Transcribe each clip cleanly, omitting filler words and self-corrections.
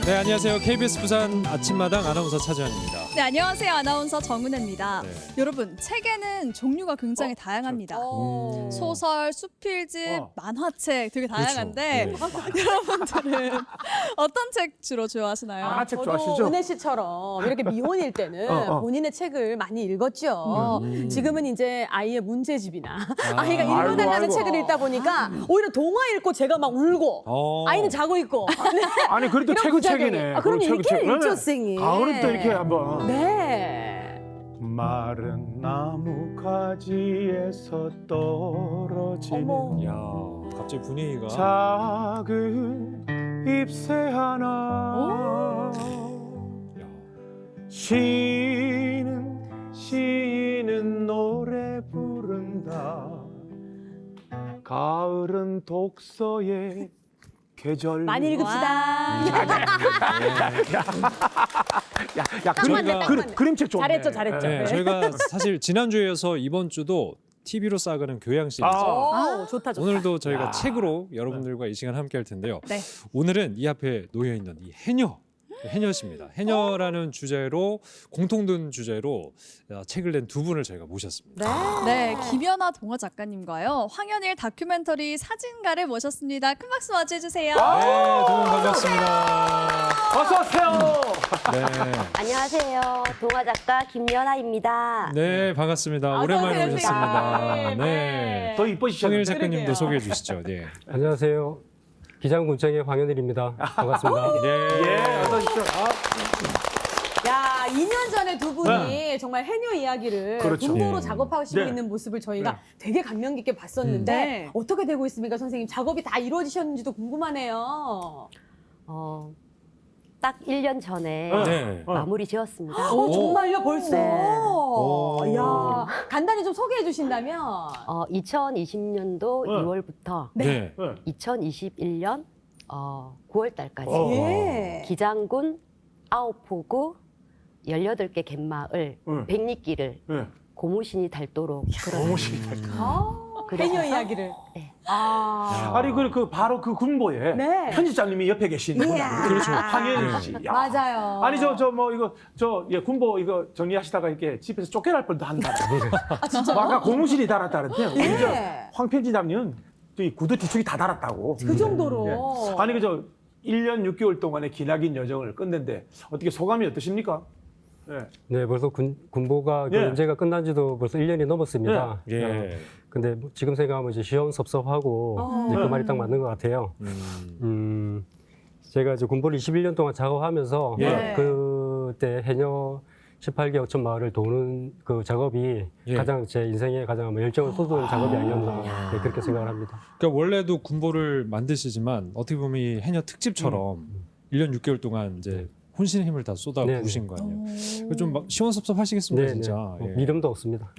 네, 안녕하세요. KBS 부산 아침마당 아나운서 차지환입니다. 네, 안녕하세요. 아나운서 정은혜입니다. 네. 여러분, 책에는 종류가 굉장히 다양합니다. 소설, 수필집, 만화책 되게 다양한데 여러분들은 어떤 책 주로 좋아하시나요? 만화책 저도 좋아하시죠? 은혜 씨처럼 이렇게 미혼일 때는 본인의 책을 많이 읽었죠. 지금은 이제 아이의 문제집이나 아이가 읽어달라는 아이고. 책을 읽다 보니까 오히려 동화 읽고 제가 막 울고 아이는 자고 있고. 네. 아니 그래도 이런 책은 부작용이. 책이네. 아, 그럼 책은 읽기를 책. 읽죠, 네. 쌩이. 가을은 또 이렇게 한번. 네. 마른 나무 가지에서 떨어지는 어머. 야, 갑자기 분위기가. 작은 잎새 하나 야, 시인은 노래 부른다. 가을은 독서의 계절. 많이 읽읍시다. 야, 딱 맞네, 딱 맞네. 그림책 좋네. 잘했죠, 잘했죠. 네, 네. 저희가 사실 지난주에서 이번 주도 TV로 싸가는 교양 시리즈. 오, 좋다, 좋다. 오늘도 저희가 책으로 여러분들과 이 시간 함께 할 텐데요. 네. 오늘은 이 앞에 놓여 있는 이 해녀십니다. 해녀라는 주제로 공통된 주제로 책을 낸 두 분을 저희가 모셨습니다. 네, 김연아 동화 작가님과요. 황현일 다큐멘터리 사진가를 모셨습니다. 큰 박수 맞이해주세요. 네, 두 분 반갑습니다. 어서 오세요. 네, 안녕하세요. 동화 작가 김연아입니다. 네 반갑습니다. 오랜만에 어서 오세요, 오셨습니다. 선생님. 네, 더 이뻐지셨네. 황일 작가님도 그러게요. 소개해 주시죠. 네. 안녕하세요. 기장군청의 황현일입니다. 반갑습니다. 예, 어서 오십시오. 야, 2년 전에 두 분이 정말 해녀 이야기를 그렇죠. 군보로 네. 작업하시고 네. 있는 모습을 저희가 네. 되게 감명 깊게 봤었는데 네. 어떻게 되고 있습니까, 선생님? 작업이 다 이루어지셨는지도 궁금하네요. 딱 1년 전에 네. 마무리 지었습니다. 정말요, 벌써? 네. 오. 야, 간단히 좀 소개해 주신다면. 2020년도 네. 2월부터 네. 2021년 9월 달까지 예. 기장군 아홉포구 18개 갯마을 네. 백리길을 네. 고무신이 닳도록 너무 신기해. 해녀 이야기를. 네. 아니 바로 그 군보에 네. 편집장님이 옆에 계시는 분. 이야. 그렇죠. 황현일 씨. 야. 맞아요. 아니 군보 이거 정리하시다가 이렇게 집에서 쫓겨날 뻔도 한다. 아 진짜? 아까 고무신이 달았다는데 우리 예. 황 편집장님 이 구두 뒤축이 다 달았다고. 그 정도로. 예. 아니 1년 6개월 동안의 기나긴 여정을 끝냈는데 어떻게 소감이 어떠십니까? 예. 네, 벌써 군보가 그 예. 연재가 끝난 지도 벌써 1년이 넘었습니다. 예. 근데 지금 생각하면 이제 시원섭섭하고 이제 그 말이 딱 맞는 것 같아요. 제가 이제 군보를 21년 동안 작업하면서 예. 그때 해녀 18개 어촌 마을을 도는 그 작업이 예. 가장 제 인생에 가장 아마 열정을 쏟은 작업이 아니었나 네, 그렇게 생각을 합니다. 그러니까 원래도 군보를 만드시지만 어떻게 보면 이 해녀 특집처럼 1년 6개월 동안 이제 혼신의 힘을 다 쏟아 네, 부으신 거 아니에요. 좀 막 시원섭섭하시겠습니다, 네, 진짜. 네. 예. 미련도 없습니다.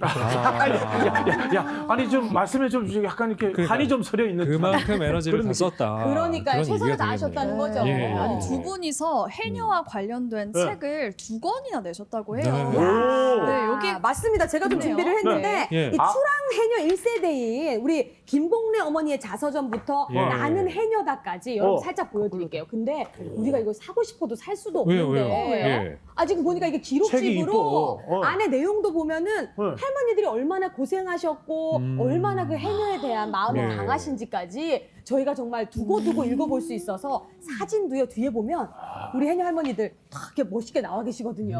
야, 아니 좀 말씀에 좀 약간 이렇게 그러니까 한이 좀 서려 있는. 그만큼 에너지를 다 그런 썼다. 그러니까요. 그런 최선을 얘기가 다하셨다는 되겠네요. 거죠. 예. 아니, 두 분이서 해녀와 관련된 네. 책을 2권이나 내셨다고 해요. 네. 오. 네, 여기 맞습니다. 제가 좀 그러네요. 준비를 했는데 네. 이 출항 해녀 1세대인 우리 김봉래 어머니의 자서전부터 예. 나는 해녀다까지 여러분 어. 살짝 보여드릴게요. 근데 우리가 이거 사고 싶어도 살 수도 왜요, 없는데 왜요? 예. 아 지금 보니까 이게 책이 기록집으로 이뻐. 안에 내용도 보면은 할머니들이 얼마나 고생하셨고 얼마나 그 해녀에 대한 마음이 예. 강하신지까지 저희가 정말 두고두고 읽어볼 수 있어서 사진도요 뒤에 보면 우리 해녀 할머니들 다 이렇게 멋있게 나와 계시거든요.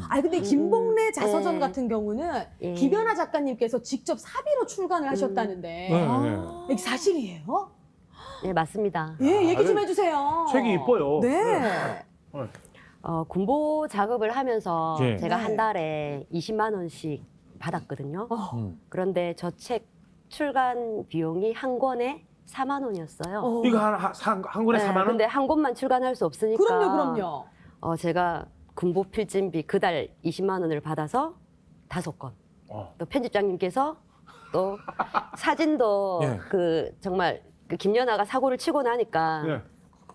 아 근데 김봉래 자서전 네. 같은 경우는 예. 김연아 작가님께서 직접 사비로 출간을 하셨다는데 네, 네. 이게 사실이에요? 네, 맞습니다. 예, 얘기 좀 해주세요. 책이 이뻐요. 네. 군보 작업을 하면서 예. 제가 네. 한 달에 20만 원씩 받았거든요. 그런데 저 책 출간 비용이 한 권에 4만 원이었어요. 이거 한 권에 4만 원? 근데 한 권만 출간할 수 없으니까. 그럼요. 제가 군보 필진비 그달 20만 원을 받아서 5권. 또 편집장님께서 또 사진도 예. 그 정말 그 김연아가 사고를 치고 나니까 예.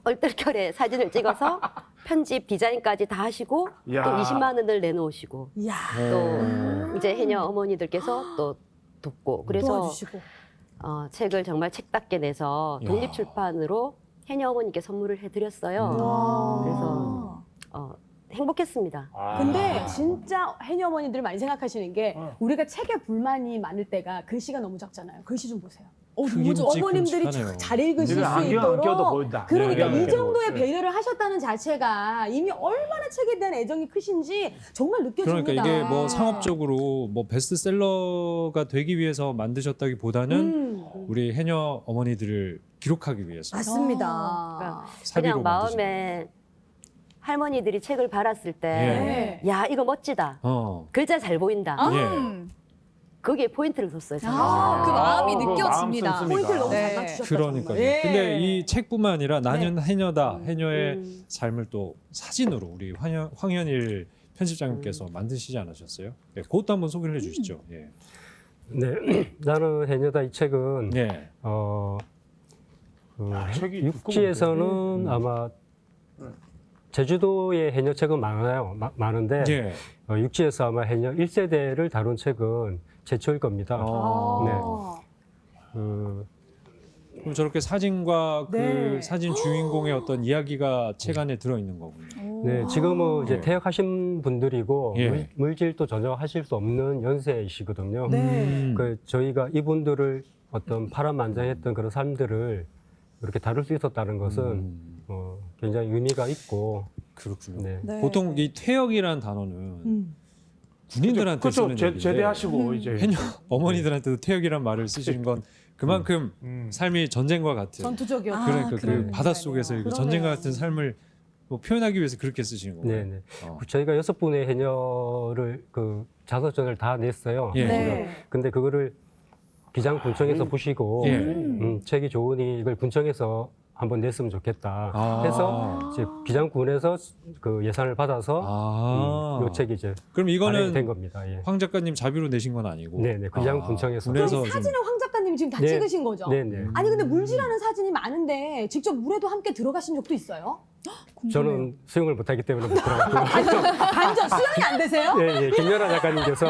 얼떨결에 사진을 찍어서 편집 디자인까지 다 하시고 야. 또 20만 원을 내놓으시고 이야. 또 이제 해녀 어머니들께서 또 돕고 그래서 도와주시고. 책을 정말 책답게 내서 야. 독립출판으로 해녀 어머니께 선물을 해드렸어요. 그래서 행복했습니다. 근데 진짜 해녀 어머니들 많이 생각하시는 게 어. 우리가 책에 불만이 많을 때가 글씨가 너무 작잖아요. 글씨 좀 보세요. 너무 좋아. 어머님들이 끔찍하네요. 잘 읽으실 이거 수 안경 안 껴도 있도록 보인다. 그러니까 네, 이 네. 정도의 네. 배려를 하셨다는 자체가 이미 얼마나 책에 대한 애정이 크신지 정말 느껴집니다. 그러니까 이게 뭐 상업적으로 뭐 베스트셀러가 되기 위해서 만드셨다기보다는 우리 해녀 어머니들을 기록하기 위해서 맞습니다. 그러니까 사비로 그냥 마음에 할머니들이 책을 발았을 때, 네. 야, 이거 멋지다. 글자 잘 보인다. 음. 거기에 포인트를 뒀어요. 제가. 그 마음이 그 느껴집니다. 마음 포인트를 너무 네. 잘 맞추셨다. 그러니까요. 정말. 예. 근데 이 책뿐만 아니라 나는 해녀다. 해녀의 음. 삶을 또 사진으로 우리 황현일 편집장님께서 만드시지 않으셨어요? 네, 그것도 한번 소개를 해주시죠. 예. 네, 나는 해녀다 이 책은 네. 책이 육지에서는 아마 제주도의 해녀책은 많아요. 많은데 예. 육지에서 아마 해녀 1세대를 다룬 책은 제초일 겁니다. 아. 그럼 저렇게 사진과 그 네. 사진 주인공의 어떤 이야기가 책 안에 들어 있는 거군요. 네, 지금은 이제 예. 퇴역하신 분들이고 예. 물질도 전혀 하실 수 없는 연세이시거든요. 네. 그 저희가 이분들을 어떤 파란만장했던 그런 삶들을 이렇게 다룰 수 있었다는 것은 굉장히 의미가 있고. 그렇군요. 네. 네. 보통 이 퇴역이라는 단어는 군인들한테 그렇죠. 쓰는 얘기인데 제대하시고 이제 해녀 어머니들한테도 퇴역이란 말을 쓰시는 건 그만큼 삶이 전쟁과 같은 전투적이었죠. 그러니까 그 그러네요. 바닷속에서 이거 그러네요. 전쟁과 같은 삶을 뭐 표현하기 위해서 그렇게 쓰시는 거예요. 네, 네. 어. 저희가 6분의 해녀를 그 자서전을 다 냈어요. 예. 네. 근데 그거를 기장 군청에서 보시고 예. 책이 좋으니 이걸 군청에서 한번 냈으면 좋겠다 아. 해서 이제 기장군에서 그 예산을 받아서 이 책이 이제 그럼 발행이 된 이거는 겁니다. 예. 황 작가님 자비로 내신 건 아니고. 네네, 기장군청에서. 그럼 군에서 이 사진을 황 작가님이 지금 다 네. 찍으신 거죠? 네네. 아니 근데 물질하는 사진이 많은데 직접 물에도 함께 들어가신 적도 있어요? 저는 수영을 못하기 때문에 못 들어갔고. 반전 수영이 안 되세요? 예, 예. 김연아 작가님께서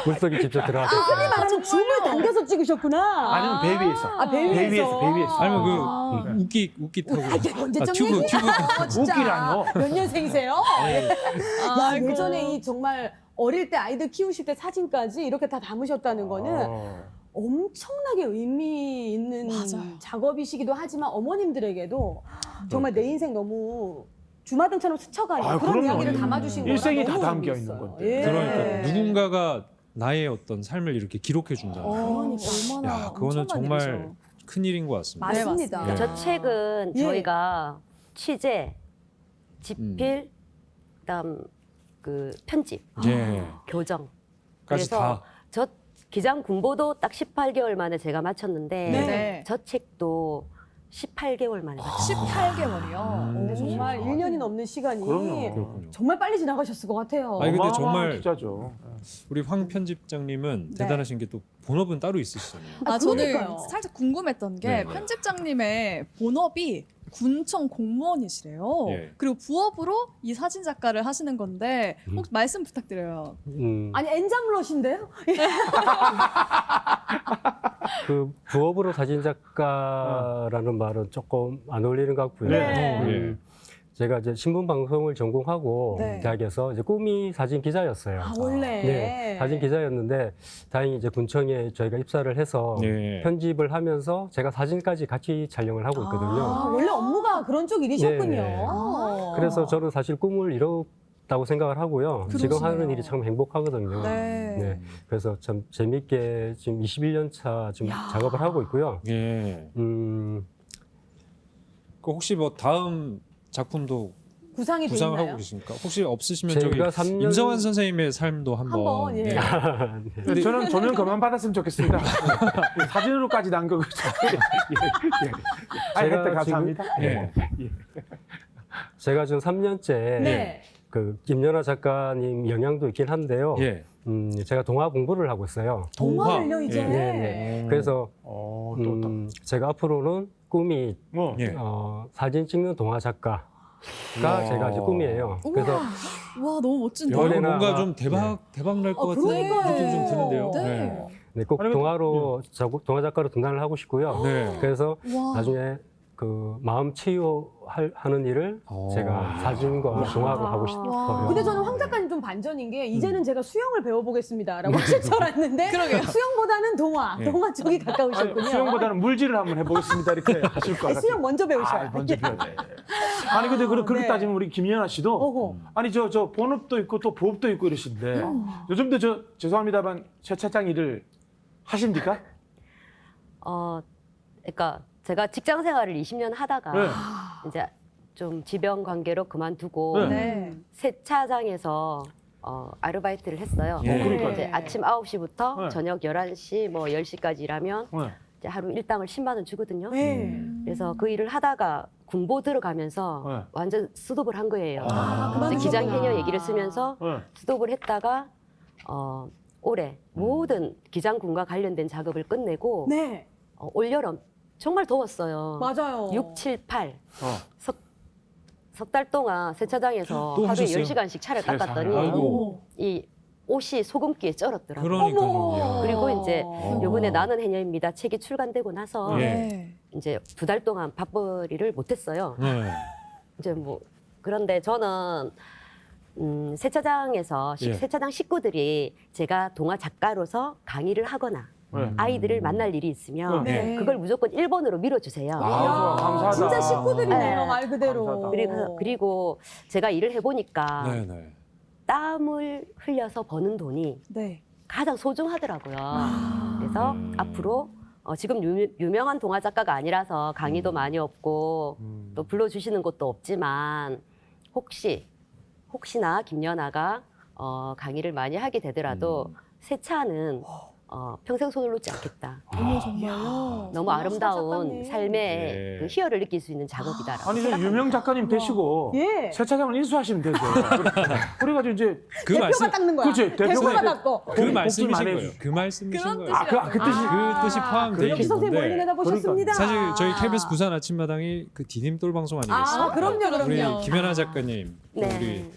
물속에 직접 흔히 들어가셨어요. 말하는 줌을 당겨서 찍으셨구나. 아니면 배 위에서. 아, 배 위에서. 배 위에서. 아니면 아. 그 웃기 타고. 이게 언제적 튜브 얘기야? 튜브. 진짜. 웃기라뇨. 몇 년생이세요? 야, 아이고. 예전에 이 정말 어릴 때 아이들 키우실 때 사진까지 이렇게 다 담으셨다는 거는 엄청나게 의미 있는 맞아요. 작업이시기도 하지만 어머님들에게도 정말 내 인생 너무 주마등처럼 스쳐가는 아, 그런 그럼요. 이야기를 담아주신 거라 일생이 다 너무 담겨 의미 있는 있어요. 건데. 예. 그러니까 누군가가 나의 어떤 삶을 이렇게 기록해 준다. 그러니까 얼마나 야, 그거는 엄청난 정말 일이죠. 큰 일인 것 같습니다. 맞습니다. 네, 저 책은 예. 저희가 취재, 집필, 그다음 그 편집, 예. 교정. 까지 다. 저 기장 군보도 딱 18개월 만에 제가 마쳤는데 네. 저 책도 18개월 만에 마쳤어요. 18개월이요. 근데 정말 1년이 넘는 시간이 그럼요. 그렇군요. 정말 빨리 지나가셨을 것 같아요. 아니, 근데 어마어마한 정말 기자죠. 우리 황 편집장님은 네. 대단하신 게 또 본업은 따로 있으시잖아요. 저는 그러니까요. 살짝 궁금했던 게 네. 편집장님의 본업이 군청 공무원이시래요. 예. 그리고 부업으로 이 사진 작가를 하시는 건데 혹시 말씀 부탁드려요. 아니 엔잡러신데요? 그 부업으로 사진 작가라는 말은 조금 안 어울리는 것 같고요. 네. 제가 이제 신문 방송을 전공하고 네. 대학에서 이제 꿈이 사진 기자였어요. 아 원래. 네, 사진 기자였는데 다행히 이제 군청에 저희가 입사를 해서 네. 편집을 하면서 제가 사진까지 같이 촬영을 하고 있거든요. 아, 원래 업무가 그런 쪽 일이셨군요. 네, 네. 아. 그래서 저는 사실 꿈을 이뤘다고 생각을 하고요. 지금 그러시네요. 하는 일이 참 행복하거든요. 네. 네. 그래서 참 재밌게 지금 21년 차 지금 작업을 하고 있고요. 예. 음, 그 혹시 뭐 다음 작품도 구상이 돼 구상하고 있나요? 계십니까? 혹시 없으시면 저기 제가 3년 임성환 선생님의 삶도 한번. 한번, 예. 네. 근데 저는 조명 그만 받았으면 좋겠습니다. 사진으로까지 남겨. 제가 혜택 감사합니다. 예. 제가 지금 3년째 네. 그 김연아 작가님 영향도 있긴 한데요. 예. 제가 동화 공부를 하고 있어요. 동화를요 이제. 예. 네. 그래서 또. 제가 앞으로는 꿈이 예. 사진 찍는 동화 작가가 제가 이제 꿈이에요. 그래서 와 너무 멋진데요. 야, 올해나 뭔가 아마- 좀 대박 날 것 같은 그러니까요. 느낌 좀 드는데요. 네. 네. 네, 꼭 아니, 동화 작가로 등단을 하고 싶고요. 네. 그래서 와. 나중에 그 마음 치유하는 일을 제가 이야. 사진과 동화로 하고 싶어요. 와. 근데 저는 황 작가님 좀 반전인 게 이제는 제가 수영을 배워보겠습니다라고 하실 줄 알았는데 그러게요. 수영보다는 동화, 예. 동화 쪽이 아니, 가까우셨군요. 수영보다는 물질을 한번 해보겠습니다 이렇게 하실 것 같아요. 수영 먼저 배우셔야 먼저 배워야 돼. 아니 근데 그렇게 네. 따지면 우리 김연아 씨도 어허. 아니 저 본업도 있고 또 부업도 있고 이러신데 요즘도 저 죄송합니다만 세차장 일을 하십니까? 그러니까 제가 직장 생활을 20년 하다가 네. 이제 좀 지병 관계로 그만두고 네. 네. 세차장에서 아르바이트를 했어요. 예. 그러니까요. 이제 아침 9시부터 네. 저녁 11시 뭐 10시까지 일하면 네. 이제 하루 일당을 10만 원 주거든요. 네. 그래서 그 일을 하다가 군보 들어가면서 네. 완전 스톱을 한 거예요. 그만두셨구나. 이제 기장 해녀 얘기를 쓰면서 네. 스톱을 했다가 올해 모든 기장군과 관련된 작업을 끝내고 네, 올여름 정말 더웠어요. 맞아요. 6, 7, 8. 어. 석 달 동안 세차장에서 또 하루에 하셨어요? 10시간씩 차를 세상에. 닦았더니 아이고. 이 옷이 소금기에 쩔었더라고요. 그러니까요. 어머. 이야. 그리고 이제 어. 요번에 나는 해녀입니다 책이 출간되고 나서 예. 네. 이제 2달 동안 밥벌이를 못했어요. 네. 이제 뭐 그런데 저는 세차장에서 예. 세차장 식구들이 제가 동화 작가로서 강의를 하거나 네. 아이들을 만날 일이 있으면 네. 그걸 무조건 1번으로 밀어주세요. 아, 감사하다. 진짜 식구들이네요, 네. 말 그대로. 감사하다. 그리고 제가 일을 해보니까 네네. 땀을 흘려서 버는 돈이 네. 가장 소중하더라고요. 그래서 앞으로 지금 유명한 동화 작가가 아니라서 강의도 많이 없고 또 불러주시는 곳도 없지만 혹시나 김연아가 강의를 많이 하게 되더라도 세차는 평생 손을 놓지 않겠다. 어머 정말요. 너무 아름다운 작가님. 삶의 예. 그 희열을 느낄 수 있는 작업이다라고 아니 저 생각합니다. 유명 작가님 되시고 예. 세차장을 인수하시면 되죠. 그래가지고 이제 그 대표가 말씀 닦는 거야. 그렇지, 대표가 이제 닦고. 그 복지 말씀이신 많이 거예요. 해주시- 그 말씀이신 그런 거예요. 뜻이요. 그 뜻이 그 뜻이 포함되어 역시 있는 선생님 멀리 건데 내다보셨습니다. 사실 저희 KBS 부산 아침마당이 그 디딤돌 방송 아니겠어요? 아, 그럼요. 우리 김연아 작가님, 또 네. 우리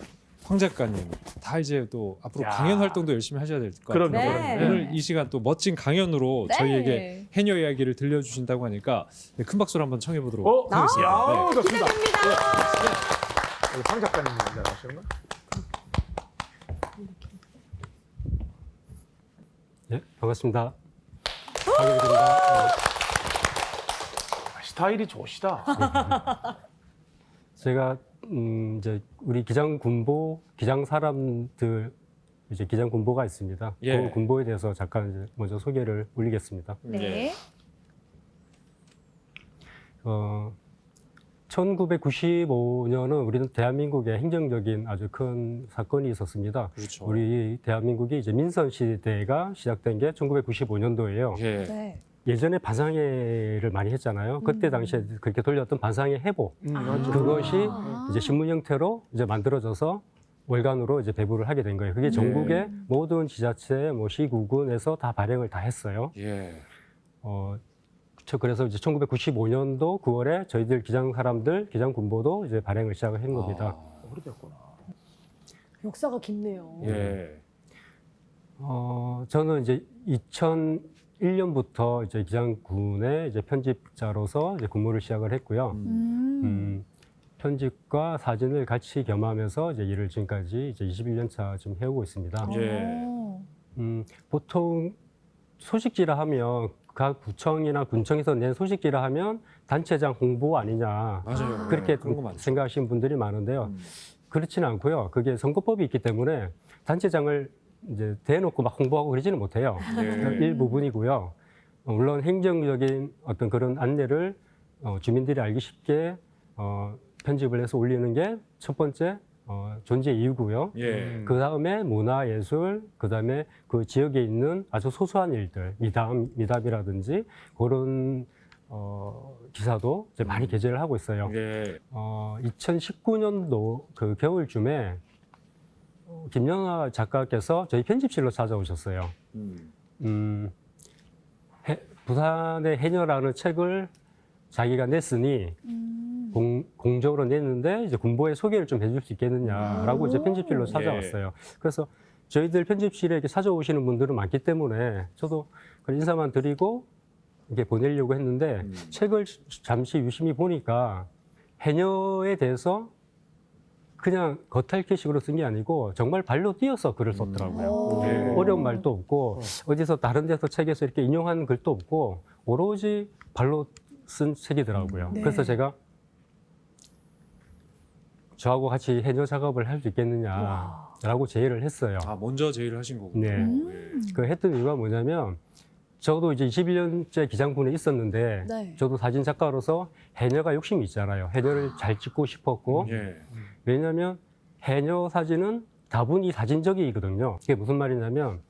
황 작가님 다 이제 또 앞으로 야. 강연 활동도 열심히 하셔야 될 것 그럼요, 같아요. 그럼요. 오늘 이 시간 또 멋진 강연으로 네. 저희에게 해녀 이야기를 들려주신다고 하니까 네, 큰 박수로 한번 청해 보도록 하겠습니다. 야, 네. 좋습니다. 황 작가님 나가시는 거? 네, 반갑습니다. 박예빈입니다. 스타일이 좋으시다. 제가 이제 우리 기장 사람들 이제 기장 군보가 있습니다. 예. 그 군보에 대해서 잠깐 이제 먼저 소개를 올리겠습니다. 네. 1995년은 우리는 대한민국에 행정적인 아주 큰 사건이 있었습니다. 그렇죠. 우리 대한민국이 이제 민선 시대가 시작된 게 1995년도예요. 예. 네. 예전에 반상회를 많이 했잖아요. 그때 당시에 그렇게 돌렸던 반상회 회보 맞아. 그것이 아. 이제 신문 형태로 이제 만들어져서 월간으로 이제 배부를 하게 된 거예요. 그게 전국의 모든 지자체, 뭐 시구군에서 다 발행을 다 했어요. 예. 그래서 이제 1995년도 9월에 저희들 기장 사람들, 기장 군보도 이제 발행을 시작을 한 겁니다. 오래됐구나. 역사가 깊네요. 예. 저는 이제 2001년부터 이제 기장군의 이제 편집자로서 이제 근무를 시작을 했고요. 편집과 사진을 같이 겸하면서 이제 일을 지금까지 이제 21년 차 지금 해오고 있습니다. 예. 오. 보통 소식지라 하면 각 구청이나 군청에서 낸 소식지라 하면 단체장 홍보 아니냐 맞아요. 그렇게 그런 거 많죠. 생각하시는 분들이 많은데요. 그렇지는 않고요. 그게 선거법이 있기 때문에 단체장을 이제 대놓고 막 홍보하고 그러지는 못해요. 예. 일부분이고요. 물론 행정적인 어떤 그런 안내를 주민들이 알기 쉽게 편집을 해서 올리는 게 첫 번째 존재 이유고요. 예. 그 다음에 문화예술, 그 다음에 그 지역에 있는 아주 소소한 일들, 미담이라든지 그런 기사도 이제 많이 게재를 하고 있어요. 예. 2019년도 그 겨울쯤에 김연아 작가께서 저희 편집실로 찾아오셨어요. 부산의 해녀라는 책을 자기가 냈으니 공적으로 냈는데 이제 군보에 소개를 좀 해줄 수 있겠느냐라고 이제 편집실로 찾아왔어요. 그래서 저희들 편집실에 이렇게 찾아오시는 분들은 많기 때문에 저도 그런 인사만 드리고 이렇게 보내려고 했는데 책을 잠시 유심히 보니까 해녀에 대해서 그냥 겉핥기식으로 쓴 게 아니고 정말 발로 뛰어서 글을 썼더라고요. 네. 어려운 말도 없고 어디서 다른 데서 책에서 이렇게 인용한 글도 없고 오로지 발로 쓴 책이더라고요. 네. 그래서 제가 저하고 같이 해녀 작업을 할 수 있겠느냐라고 제의를 했어요. 아, 먼저 제의를 하신 거군요. 네. 예. 그 했던 이유가 뭐냐면 저도 이제 21년째 기장군에 있었는데 네. 저도 사진 작가로서 해녀가 욕심이 있잖아요. 해녀를 잘 찍고 싶었고 예. 왜냐하면 해녀 사진은 다분히 사진적이거든요. 이게 무슨 말이냐면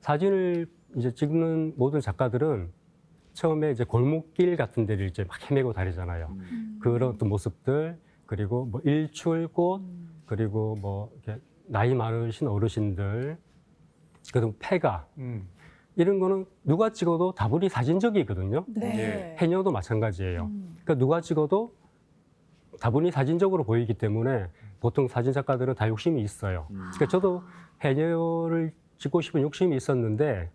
사진을 이제 찍는 모든 작가들은 처음에 이제 골목길 같은 데를 이제 막 헤매고 다니잖아요. 그런 어떤 모습들 그리고 뭐 일출꽃 그리고 뭐 이렇게 나이 많으신 어르신들 그리고 폐가 이런 거는 누가 찍어도 다분히 사진적이거든요. 네. 해녀도 마찬가지예요. 그러니까 누가 찍어도 다분히 사진적으로 보이기 때문에 보통 사진 작가들은 다 욕심이 있어요. 그러니까 저도 해녀를 찍고 싶은 욕심이 있었는데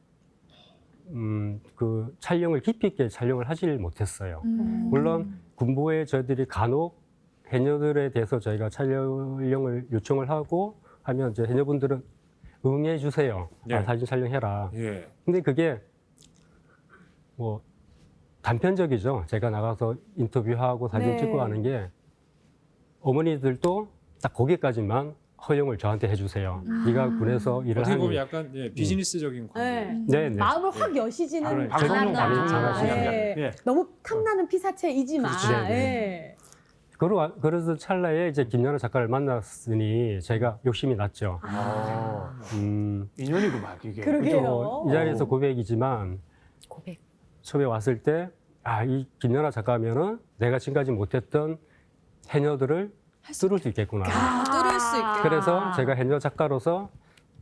그 촬영을 깊이 있게 촬영을 하질 못했어요. 물론 군부에 저희들이 간혹 해녀들에 대해서 저희가 촬영을 요청을 하고 하면 이제 해녀분들은 응해 주세요. 네. 아, 사진 촬영해라. 예. 근데 그게 뭐 단편적이죠. 제가 나가서 인터뷰하고 사진 네. 찍고 하는 게 어머니들도 딱 거기까지만 허용을 저한테 해주세요. 네가 군에서 일을 어떻게 보면 하니. 약간 예, 비즈니스적인 네. 관계. 네, 네. 마음을 확 여시지는 방송용 않았다. 방송 잘하시네요. 예. 예. 너무 탐나는 피사체이지만. 그렇죠. 네, 예. 그래서 찰나에 이제 김연아 작가를 만났으니 제가 욕심이 났죠. 인연이구만 이게. 그러게요. 또 이 자리에서 고백이지만 고백. 처음에 왔을 때 이 김연아 작가면은 내가 지금까지 못했던 해녀들을 뚫을 수 있겠구나. 뚫을 수 있게. 그래서 제가 해녀 작가로서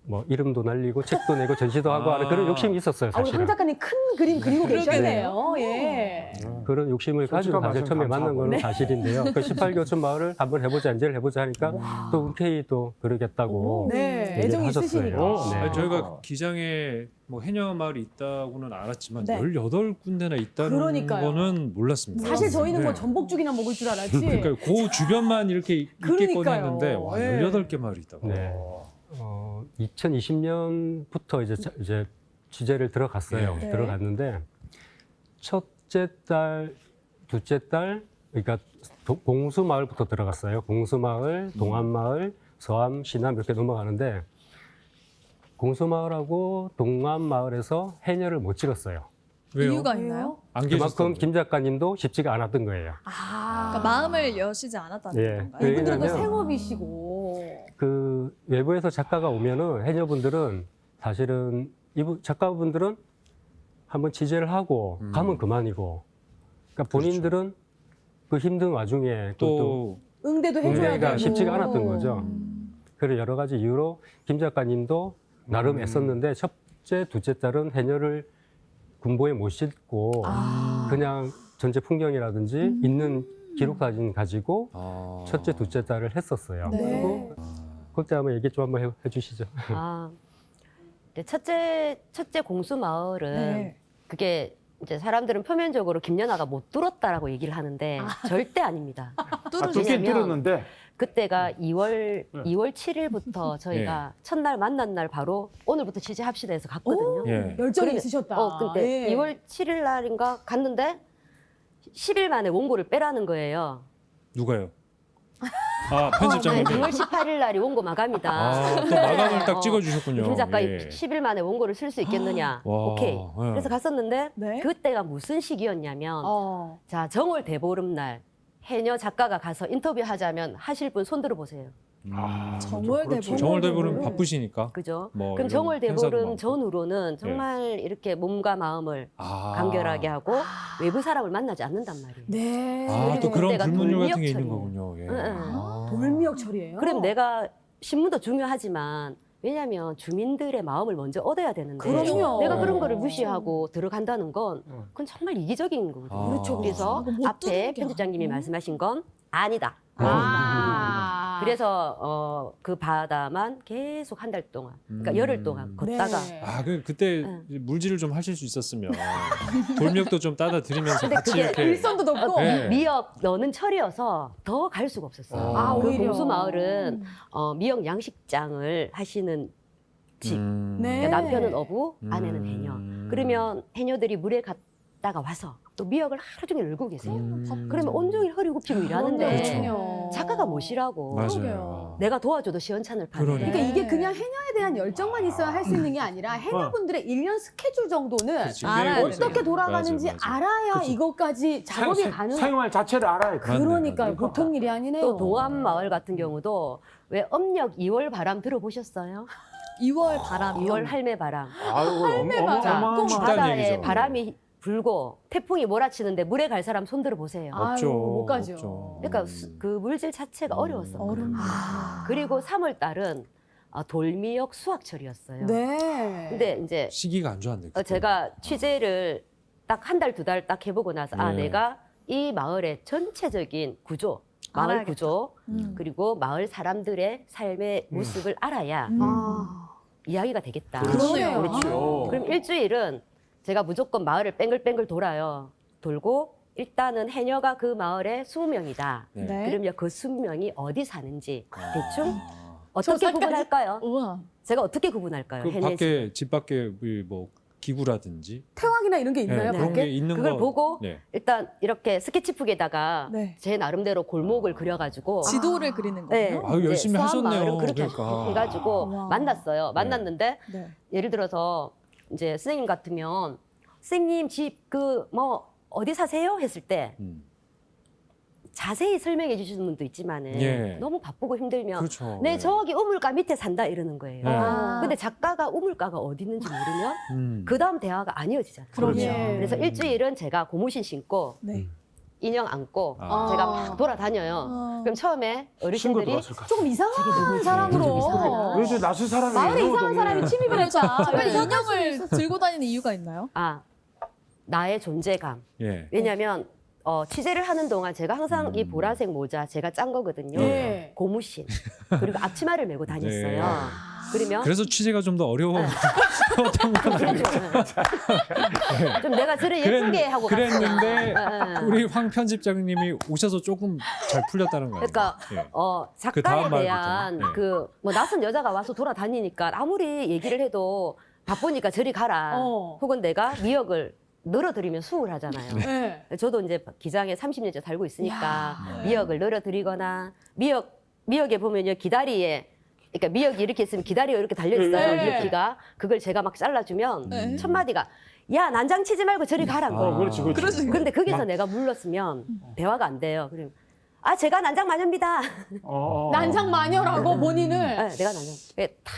뭐 이름도 날리고 책도 내고 전시도 하고 하는 그런 욕심이 있었어요, 우리 황 사실은. 작가님 큰 그림 그리고 그러게요. 계셨네요. 예. 그런 욕심을 가지고 솔직한 사실 말씀 처음에 만난 감사하고. 거는 네. 사실인데요. 그 18교촌 마을을 한번 해보자, 엔젤 해보자 하니까 또 흔쾌히 또 그러겠다고. 네. 얘기를 애정이 하셨어요. 있으시니까. 네. 아니, 저희가 기장에 뭐 해녀 마을이 있다고는 알았지만 네. 18군데나 있다는 그러니까요. 거는 몰랐습니다. 사실 저희는 네. 뭐 전복죽이나 먹을 줄 알았지. 그러니까 그 주변만 이렇게 있겠거니 그러니까요. 했는데 와, 예. 18개 마을이 있다고. 네. 2020년부터 이제 취재를 들어갔어요. 네. 들어갔는데 첫째 딸, 둘째 딸, 그러니까 공수마을부터 들어갔어요. 공수마을, 동안마을, 서암, 신암 이렇게 넘어가는데 공수마을하고 동안마을에서 해녀를 못 찍었어요. 왜요? 이유가 있나요? 안 그만큼 계셨던 김 작가님도 쉽지가 않았던 거예요. 그러니까 마음을 여시지 않았다는 예. 건가요? 이분들도 왜냐면- 생업이시고. 그 외부에서 작가가 오면은 해녀분들은 사실은 이분 작가분들은 한번 취재를 하고 가면 그만이고, 그러니까 본인들은 그 힘든 와중에 또 또 응대도 해줘야 응대가 되고. 쉽지가 않았던 거죠. 그래서 여러 가지 이유로 김 작가님도 나름 애썼는데 첫째, 둘째 딸은 해녀를 군보에 못 싣고 그냥 전체 풍경이라든지 있는 기록 사진 가지고 첫째, 둘째 딸을 했었어요. 네. 그리고 그때 한번 얘기 좀 한번 해주시죠. 아, 네, 첫째 공수 마을은 네. 그게 이제 사람들은 표면적으로 김연아가 못 뚫었다라고 얘기를 하는데 절대 아닙니다. 듣긴 왜냐면 들었는데 그때가 2월 7일부터 저희가 첫날 만난 날 바로 오늘부터 취재합시다 해서 갔거든요. 예. 열정이 그러면- 있으셨다. 근데 예. 2월 7일 날인가 갔는데 10일 만에 원고를 빼라는 거예요. 누가요? 아, 편집장님이. 2월 18일 날이 원고 마감이다. 아, 또 마감을 딱 찍어주셨군요. 김 작가 예. 10일 만에 원고를 쓸 수 있겠느냐. 와, 오케이. 예. 그래서 갔었는데 네. 그때가 무슨 시기였냐면 자, 정월 대보름 날 해녀 작가가 가서 인터뷰하자면 하실 분 손 들어 보세요. 정월 그렇죠. 대보름. 정월 대보름 바쁘시니까. 그죠? 뭐 그럼 이런 정월 행사도 대보름 많고. 전후로는 정말 이렇게 몸과 마음을 아. 간결하게 하고 외부 사람을 만나지 않는단 말이에요. 네. 아, 또 그런 그때가 불문율 같은 게 있는 돌미역철이에요. 거군요. 예. 응, 응. 아. 돌미역철이에요. 그럼 내가 신문도 중요하지만 왜냐하면 주민들의 마음을 먼저 얻어야 되는데 그럼요. 내가 그런 거를 무시하고 들어간다는 건 그건 정말 이기적인 거거든요. 아. 그래서 이거 못 뚫는 앞에 게 편집장님이 아니고. 말씀하신 건 아니다. 아. 그래서 그 바다만 계속 한 달 동안, 그러니까 열흘 동안 걷다가 네. 그때 물질을 좀 하실 수 있었으면 돌미역도 좀 따다 드리면서 근데 같이 그게 이렇게 일선도 높고. 네. 미역 너는 철이어서 더 갈 수가 없었어요. 아, 그 오히려. 공수 마을은 미역 양식장을 하시는 집. 네. 그러니까 남편은 어부, 아내는 해녀. 그러면 해녀들이 물에 갔다가 와서 또 미역을 하루 종일 놀고 계세요. 그러면 온종일 허리 굽히고 일하는데 그렇죠. 작가가 뭐시라고 맞아요. 내가 도와줘도 시원찮을 판에. 그러네. 그러니까 이게 그냥 해녀에 대한 열정만 있어야 할 수 있는 게 아니라 해녀분들의 일년 스케줄 정도는 그렇지. 알아야 매일 어떻게 돌아가는지 맞아, 맞아. 알아야 그렇죠. 이것까지 작업이 사용- 가능. 사용할 자체를 알아야 돼. 맞네, 그러니까요. 맞네. 보통 일이 아니네요. 또 동암 마을 같은 경우도 왜 âm 역 2월 바람 들어보셨어요? 2월 바람. 2월 할매 바람. 아이고, 바람. 어마어마한 춥다는 바다에 얘기죠. 바람이 불고 태풍이 몰아치는데 물에 갈 사람 손 들어 보세요. 없죠. 아유, 못 가죠. 없죠. 그러니까 그 물질 자체가 어려웠어요. 그리고 3월 달은 돌미역 수확철이었어요. 네. 근데 이제 시기가 안 좋았네. 그때. 제가 취재를 딱 한 달, 두 달 딱 해보고 나서 네. 내가 이 마을의 전체적인 구조, 마을 알아야겠다. 구조, 그리고 마을 사람들의 삶의 모습을 알아야 아, 이야기가 되겠다. 그러네요. 그렇죠. 그럼 일주일은 제가 무조건 마을을 뺑글뺑글 돌아요. 돌고 일단은 해녀가 그 마을에 20명이다. 네. 네. 그러면 그 20명이 어디 사는지 대충 아. 어떻게 조사까지? 구분할까요? 우와. 제가 어떻게 구분할까요? 그 해녀 밖에 집 밖에 뭐 기구라든지 태왕이나 이런 게 있나요? 그런 밖에? 게 있는 그걸 거 보고 네. 일단 이렇게 스케치북에다가 네. 제 나름대로 골목을 그려가지고 지도를 그리는 네, 거예요? 아유, 열심히 이제 하셨네요. 수암마을은 그렇게 그러니까. 해가지고 와. 만났어요. 만났는데 네. 예를 들어서 이제 선생님 같으면 선생님 집 그 뭐 어디 사세요? 했을 때 음. 자세히 설명해 주시는 분도 있지만은 예. 너무 바쁘고 힘들면 그렇죠. 네 네. 저기 우물가 밑에 산다 이러는 거예요. 네. 근데 작가가 우물가가 어디 있는지 모르면 그 다음 대화가 안 이어지잖아요. 그렇죠. 예. 그래서 일주일은 제가 고무신 신고 네. 인형 안고 아. 제가 막 돌아다녀요. 아. 그럼 처음에 친구 어르신들이 들어왔을까? 조금 이상한 사람으로. 그래서 낯선 사람이 마을에 너무 이상한 동네. 사람이 침입을 했다. 특별히 인형을 들고 다니는 이유가 있나요? 나의 존재감. 예. 왜냐하면 취재를 하는 동안 제가 항상 이 보라색 모자 제가 짠 거거든요. 네. 고무신 그리고 앞치마를 메고 다녔어요. 네. 그러면 그래서 취재가 좀 더 어려워. 좀 내가 저를 예쁘게 하고 그랬는데 갔어요. 우리 황 편집장님이 오셔서 조금 잘 풀렸다는 거예요. 그러니까 예. 작가에 다음 말부터. 대한 네. 그 뭐 낯선 여자가 와서 돌아다니니까 아무리 얘기를 해도 바쁘니까 저리 가라. 혹은 내가 미역을 늘어드리면 수긍을 하잖아요. 네. 저도 이제 기장에 30년째 살고 있으니까 네. 미역을 늘어드리거나 미역에 보면요 기다리에 그러니까 미역이 이렇게 있으면 기다리에 이렇게 달려 있어요. 네. 미역기가 그걸 제가 막 잘라주면 네. 첫 마디가 야 난장 치지 말고 저리 가란 거예요. 그렇지, 그렇지. 그러지. 근데 거기서 내가 물렀으면 대화가 안 돼요. 그럼 제가 난장 마녀입니다. 난장 마녀라고 본인을. 네, 내가 난장. 탁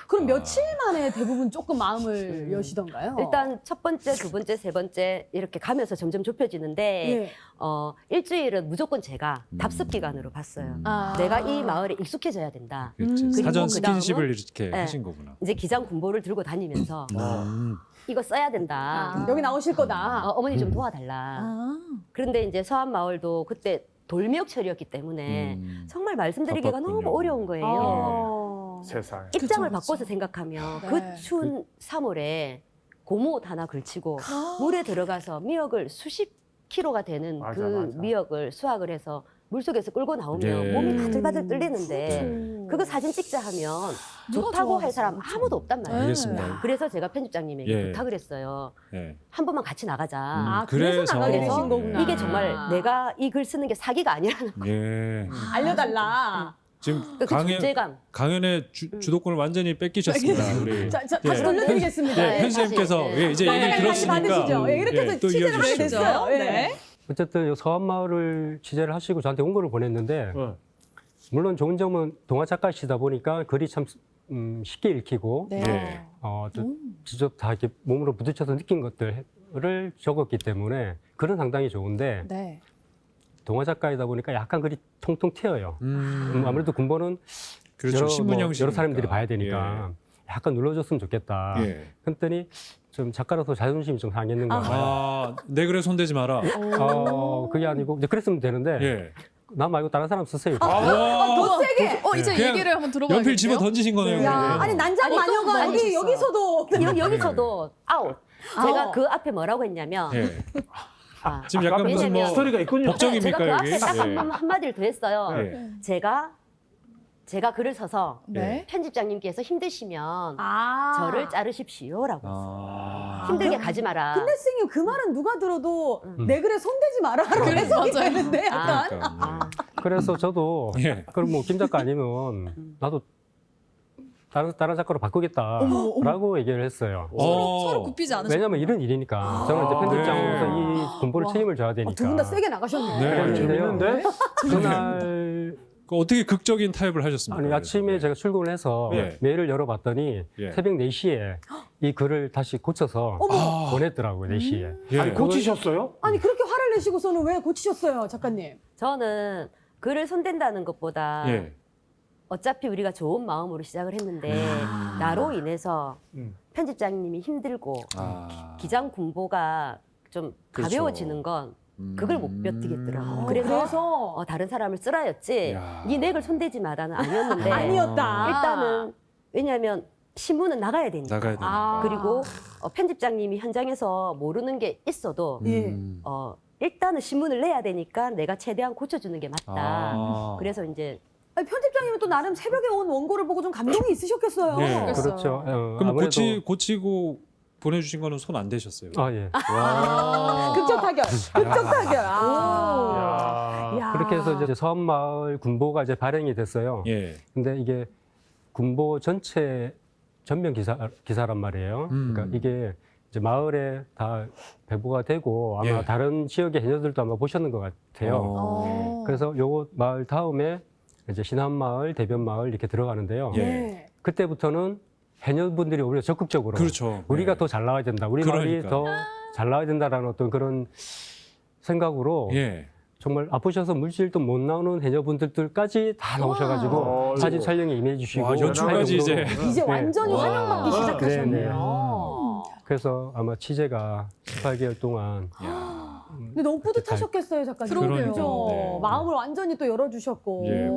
그럼 며칠 만에 대부분 조금 마음을 여시던가요? 일단 첫 번째, 두 번째, 세 번째 이렇게 가면서 점점 좁혀지는데 예. 일주일은 무조건 제가 답습 기간으로 봤어요. 아. 내가 이 마을에 익숙해져야 된다. 그렇지. 그리고 사전 그다음은- 스킨십을 이렇게 네. 하신 거구나. 이제 기장 군보를 들고 다니면서 이거 써야 된다. 여기 나오실 거다. 어머니 좀 도와달라. 아. 그런데 이제 서안 마을도 그때 돌미역철이었기 때문에 정말 말씀드리기가 바빴군요. 너무 어려운 거예요. 세상에. 입장을 그쵸, 바꿔서 생각하면 네. 그 추운 3월에 고무옷 하나 걸치고 물에 들어가서 미역을 수십 킬로가 되는 맞아, 그 맞아. 미역을 수확을 해서 물속에서 끌고 나오면 예. 몸이 바들바들 떨리는데 네. 그거 사진 찍자 하면 누가 좋다고 할 좋아하겠어요, 사람 그쵸? 아무도 없단 말이에요. 알겠습니다. 그래서 제가 편집장님에게 예. 부탁을 했어요. 예. 한 번만 같이 나가자. 아, 그래서 그래서- 나가게 그래서 되신 거구나. 이게 정말 내가 이 글 쓰는 게 사기가 아니라는 예. 알려달라. 지금 그 강연 존재감. 강연의 주도권을 완전히 뺏기셨습니다. 우리 자, 다시 돌려드리겠습니다. 예, 편집장님께서 다시, 예, 이제 네, 얘기 다시 들었으니까 받으시죠. 예, 이렇게 해서 또 취재를 하게 이어주시죠. 됐어요. 예. 네. 어쨌든 이 서안마을을 취재를 하시고 저한테 원고를 보냈는데 어. 물론 좋은 점은 동화 작가시다 보니까 글이 참 쉽게 읽히고 네. 예. 직접 다 이렇게 몸으로 부딪혀서 느낀 것들을 적었기 때문에 글은 상당히 좋은데 네. 동화 작가이다 보니까 약간 글이 통통 튀어요. 아무래도 군보는 그렇죠. 신문 형식 여러 사람들이 봐야 되니까 약간 눌러줬으면 좋겠다. 예. 그랬더니 좀 작가로서 자존심이 좀 상했는가 봐요. 내 글에 손대지 마라. 그게 아니고 이제 그랬으면 되는데 예. 나 말고 다른 사람 쓰세요. 더 세게. 이제 그냥 얘기를 한번 들어봐야겠네요. 연필 집어 던지신 거네요. 야, 그러면. 아니 난장 아니, 또 마녀가 많이 있어요. 여기서도 여기서도 아웃. 제가 아웃. 그 앞에 뭐라고 했냐면 예. 아, 지금 약간 무슨 뭐 왜냐면- 스토리가 있군요. 법정입니까 제가 그 여기? 앞에 딱 예. 한마디를 더 했어요. 예. 제가 글을 써서 네. 편집장님께서 힘드시면 아. 저를 자르십시오라고 아. 힘들게 가지 마라. 근데 선생님 그 말은 누가 들어도 음. 내 글에 손대지 마라로 그래, 해석이 맞아요. 되는데 약간. 그러니까. 아, 그래서 저도 예. 그럼 뭐 김 작가 아니면 나도 다른 작가로 바꾸겠다라고 얘기를 했어요. 서로 굽히지 않으셨어요? 왜냐면 이런 일이니까 저는 이제 편집장으로서 네. 이 공부를 와. 책임을 져야 되니까. 두 분 다 세게 나가셨네요. 네. 그랬는데요. 재밌는데? 그날 그 어떻게 극적인 타협을 하셨습니까? 아니 아침에 제가 출근을 해서 예. 메일을 열어봤더니 예. 새벽 4시에 이 글을 다시 고쳐서 아. 보냈더라고요. 4시에. 예. 아니 고치셨어요? 아니 그렇게 화를 내시고서는 왜 고치셨어요, 작가님? 저는 글을 손댄다는 것보다 예. 어차피 우리가 좋은 마음으로 시작을 했는데 나로 인해서 편집장님이 힘들고 아. 기장 군보가 좀 그렇죠. 가벼워지는 건 그걸 못 버티겠더라고. 그래서 다른 사람을 쓰라였지 야. 네 내글 손대지 마라는 아니었는데 아니었다. 일단은 왜냐하면 신문은 나가야 되니까. 나가야 되니까. 아. 그리고 편집장님이 현장에서 모르는 게 있어도 예. 일단은 신문을 내야 되니까 내가 최대한 고쳐주는 게 맞다. 아. 그래서 이제 아니, 편집장님은 또 나름 새벽에 온 원고를 보고 좀 감동이 있으셨겠어요. 네. 그랬어요. 그렇죠. 그럼 고치고 보내주신 거는 손 안 대셨어요? 아 예. 와. 극적 타결. 극적 타결. 아. 야. 그렇게 해서 이제 서원마을 군보가 이제 발행이 됐어요. 예. 근데 이게 군보 전체 전면 기사란 말이에요. 그러니까 이게 이제 마을에 다 배부가 되고 아마 예. 다른 지역의 해녀들도 아마 보셨는 것 같아요. 어. 그래서 요 마을 다음에 이제 신안마을, 대변마을 이렇게 들어가는데요. 예. 네. 그때부터는 해녀분들이 오히려 적극적으로 그렇죠. 우리가 네. 더 잘 나와야 된다. 우리 마을이 그러니까. 더 잘 나와야 된다라는 어떤 그런 생각으로 예. 정말 아프셔서 물질도 못 나오는 해녀분들까지 다 나오셔가지고 와. 사진 촬영에 임해주시고 와, 연출까지 이제. 이제 네. 완전히 와. 환영받기 네, 시작하셨네요. 그래서 아마 취재가 18개월 동안 야. 근데 너무 뿌듯하셨겠어요, 작가님. 그러게요. 그죠? 네. 마음을 완전히 또 열어주셨고. 예.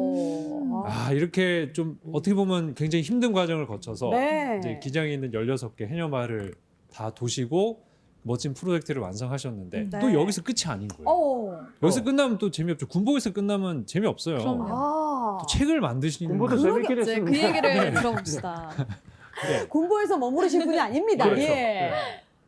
아. 아, 이렇게 좀 어떻게 보면 굉장히 힘든 과정을 거쳐서 네. 이제 기장에 있는 16개 해녀마을을 다 도시고 멋진 프로젝트를 완성하셨는데 네. 또 여기서 끝이 아닌 거예요. 어. 여기서 끝나면 또 재미없죠. 군복에서 끝나면 재미없어요. 그럼요. 아. 또 책을 만드시는 군보도 분. 재밌긴 이제 했습니다. 그 얘기를 들어봅시다. 네. 군보에서 머무르실 분이 아닙니다. 그렇죠. 예. 네.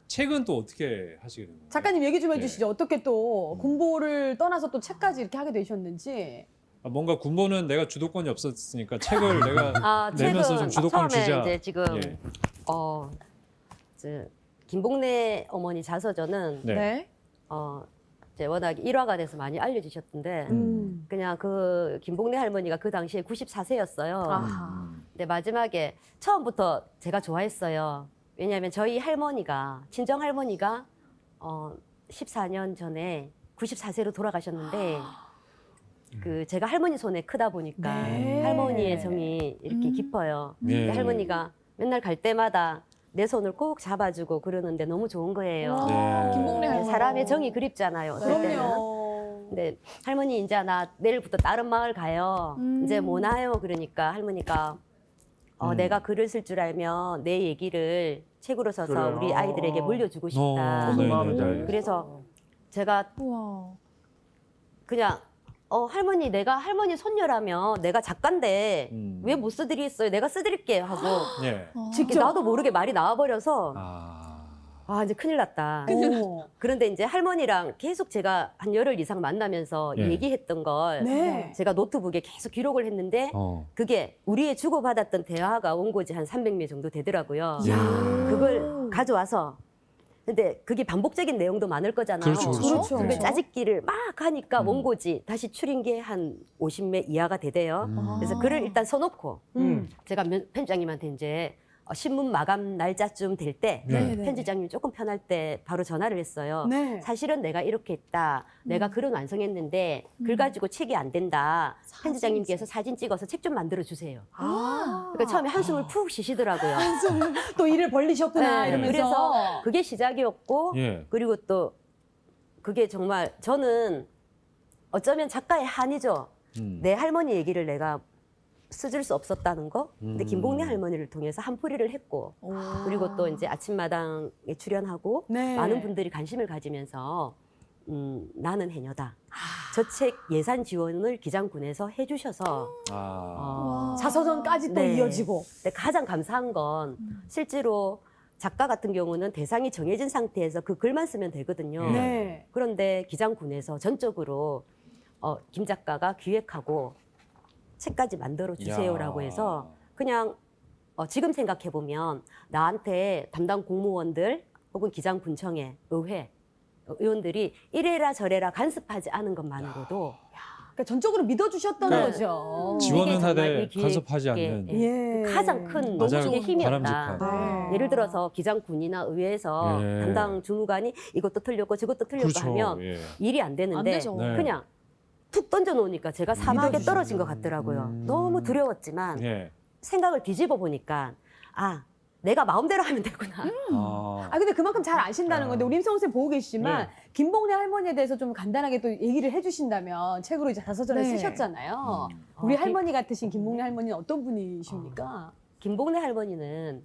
책은 또 어떻게 하시게 된 거예요? 작가님 얘기 좀 네. 해주시죠. 어떻게 또 군보를 떠나서 또 책까지 이렇게 하게 되셨는지. 아, 뭔가 군보는 내가 주도권이 없었으니까 책을 내가 책은 내면서 좀 주도권 처음에 주자. 이제 지금 예. 김복래 어머니 자서전은 네. 네. 이제 워낙 일화가 돼서 많이 알려지셨던데 그냥 그 김복래 할머니가 그 당시에 94세였어요. 아. 근데 마지막에 처음부터 제가 좋아했어요. 왜냐하면 저희 할머니가 친정 할머니가 14년 전에 94세로 돌아가셨는데 그 제가 할머니 손에 크다 보니까 네. 할머니의 정이 이렇게 깊어요. 예. 근데 할머니가 맨날 갈 때마다 내 손을 꼭 잡아주고 그러는데 너무 좋은 거예요. 네. 김복래 할머니. 사람의 정이 그립잖아요. 어떨 때는. 그럼요. 근데 할머니 이제 나 내일부터 다른 마을 가요. 이제 뭐 나요? 그러니까 할머니가 내가 글을 쓸 줄 알면 내 얘기를 책으로 써서 그래요. 우리 아이들에게 물려주고 싶다. 네, 마음이 네. 그래서 제가 우와. 그냥 할머니 내가 할머니 손녀라면 내가 작가인데 왜 못 써드리겠어요? 내가 써드릴게요 하고 예. 이렇게 나도 모르게 말이 나와버려서 아. 이제 큰일 났다. 오. 그런데 이제 할머니랑 계속 제가 한 열흘 이상 만나면서 예. 얘기했던 걸 네. 제가 노트북에 계속 기록을 했는데 그게 우리의 주고받았던 대화가 원고지 한 300매 정도 되더라고요. 예. 그걸 가져와서 근데 그게 반복적인 내용도 많을 거잖아요. 그렇죠, 그렇죠. 그렇죠. 그걸 짜집기를 막 하니까 음. 원고지 다시 추린 게 한 50매 이하가 되대요. 그래서 글을 일단 써놓고 제가 편집장님한테 이제 신문 마감 날짜쯤 될 때 네. 편집장님이 조금 편할 때 바로 전화를 했어요. 네. 사실은 내가 이렇게 했다. 내가 글은 완성했는데 글 가지고 책이 안 된다. 편집장님께서 사진 찍어서 책 좀 만들어 주세요. 아. 그러니까 처음에 한숨을 푹 쉬시더라고요. 또 일을 벌리셨구나 네, 이러면서. 그래서 그게 시작이었고 예. 그리고 또 그게 정말 저는 어쩌면 작가의 한이죠. 네. 내 할머니 얘기를 내가 써줄 수 없었다는 거. 근데 김복래 할머니를 통해서 한풀이를 했고 오. 그리고 또 이제 아침마당에 출연하고 네. 많은 분들이 관심을 가지면서 나는 해녀다. 저 책 예산 지원을 기장군에서 해주셔서 자서전까지 또 네. 이어지고. 근데 가장 감사한 건 실제로 작가 같은 경우는 대상이 정해진 상태에서 그 글만 쓰면 되거든요. 네. 그런데 기장군에서 전적으로 김 작가가 기획하고 책까지 만들어 주세요라고 해서 그냥 지금 생각해 보면 나한테 담당 공무원들 혹은 기장군청회, 의회 의원들이 이래라 저래라 간섭하지 않은 것만으로도 그러니까 전적으로 믿어주셨던 네. 거죠. 지원은 이게 정말 하되 이 기획- 간섭하지 예, 않는. 예. 예. 가장 큰 맞아요. 너무 힘이었다. 바람직한. 네. 예를 들어서 기장군이나 의회에서 예. 담당 주무관이 이것도 틀렸고 저것도 틀렸고 그렇죠. 하면 예. 일이 안 안 되는데 되죠. 네. 그냥 툭 던져 놓으니까 제가 사막에 떨어진 것 같더라고요. 너무 두려웠지만 예. 생각을 뒤집어 보니까 내가 마음대로 하면 되구나. 아 근데 그만큼 잘 아신다는 건데 우리 임성훈 쌤 보고 계시지만 네. 김복래 할머니에 대해서 좀 간단하게 또 얘기를 해주신다면 책으로 이제 자서전을 네. 쓰셨잖아요. 우리 어, 할머니 같으신 김복래 할머니는 어떤 분이십니까? 김복래 할머니는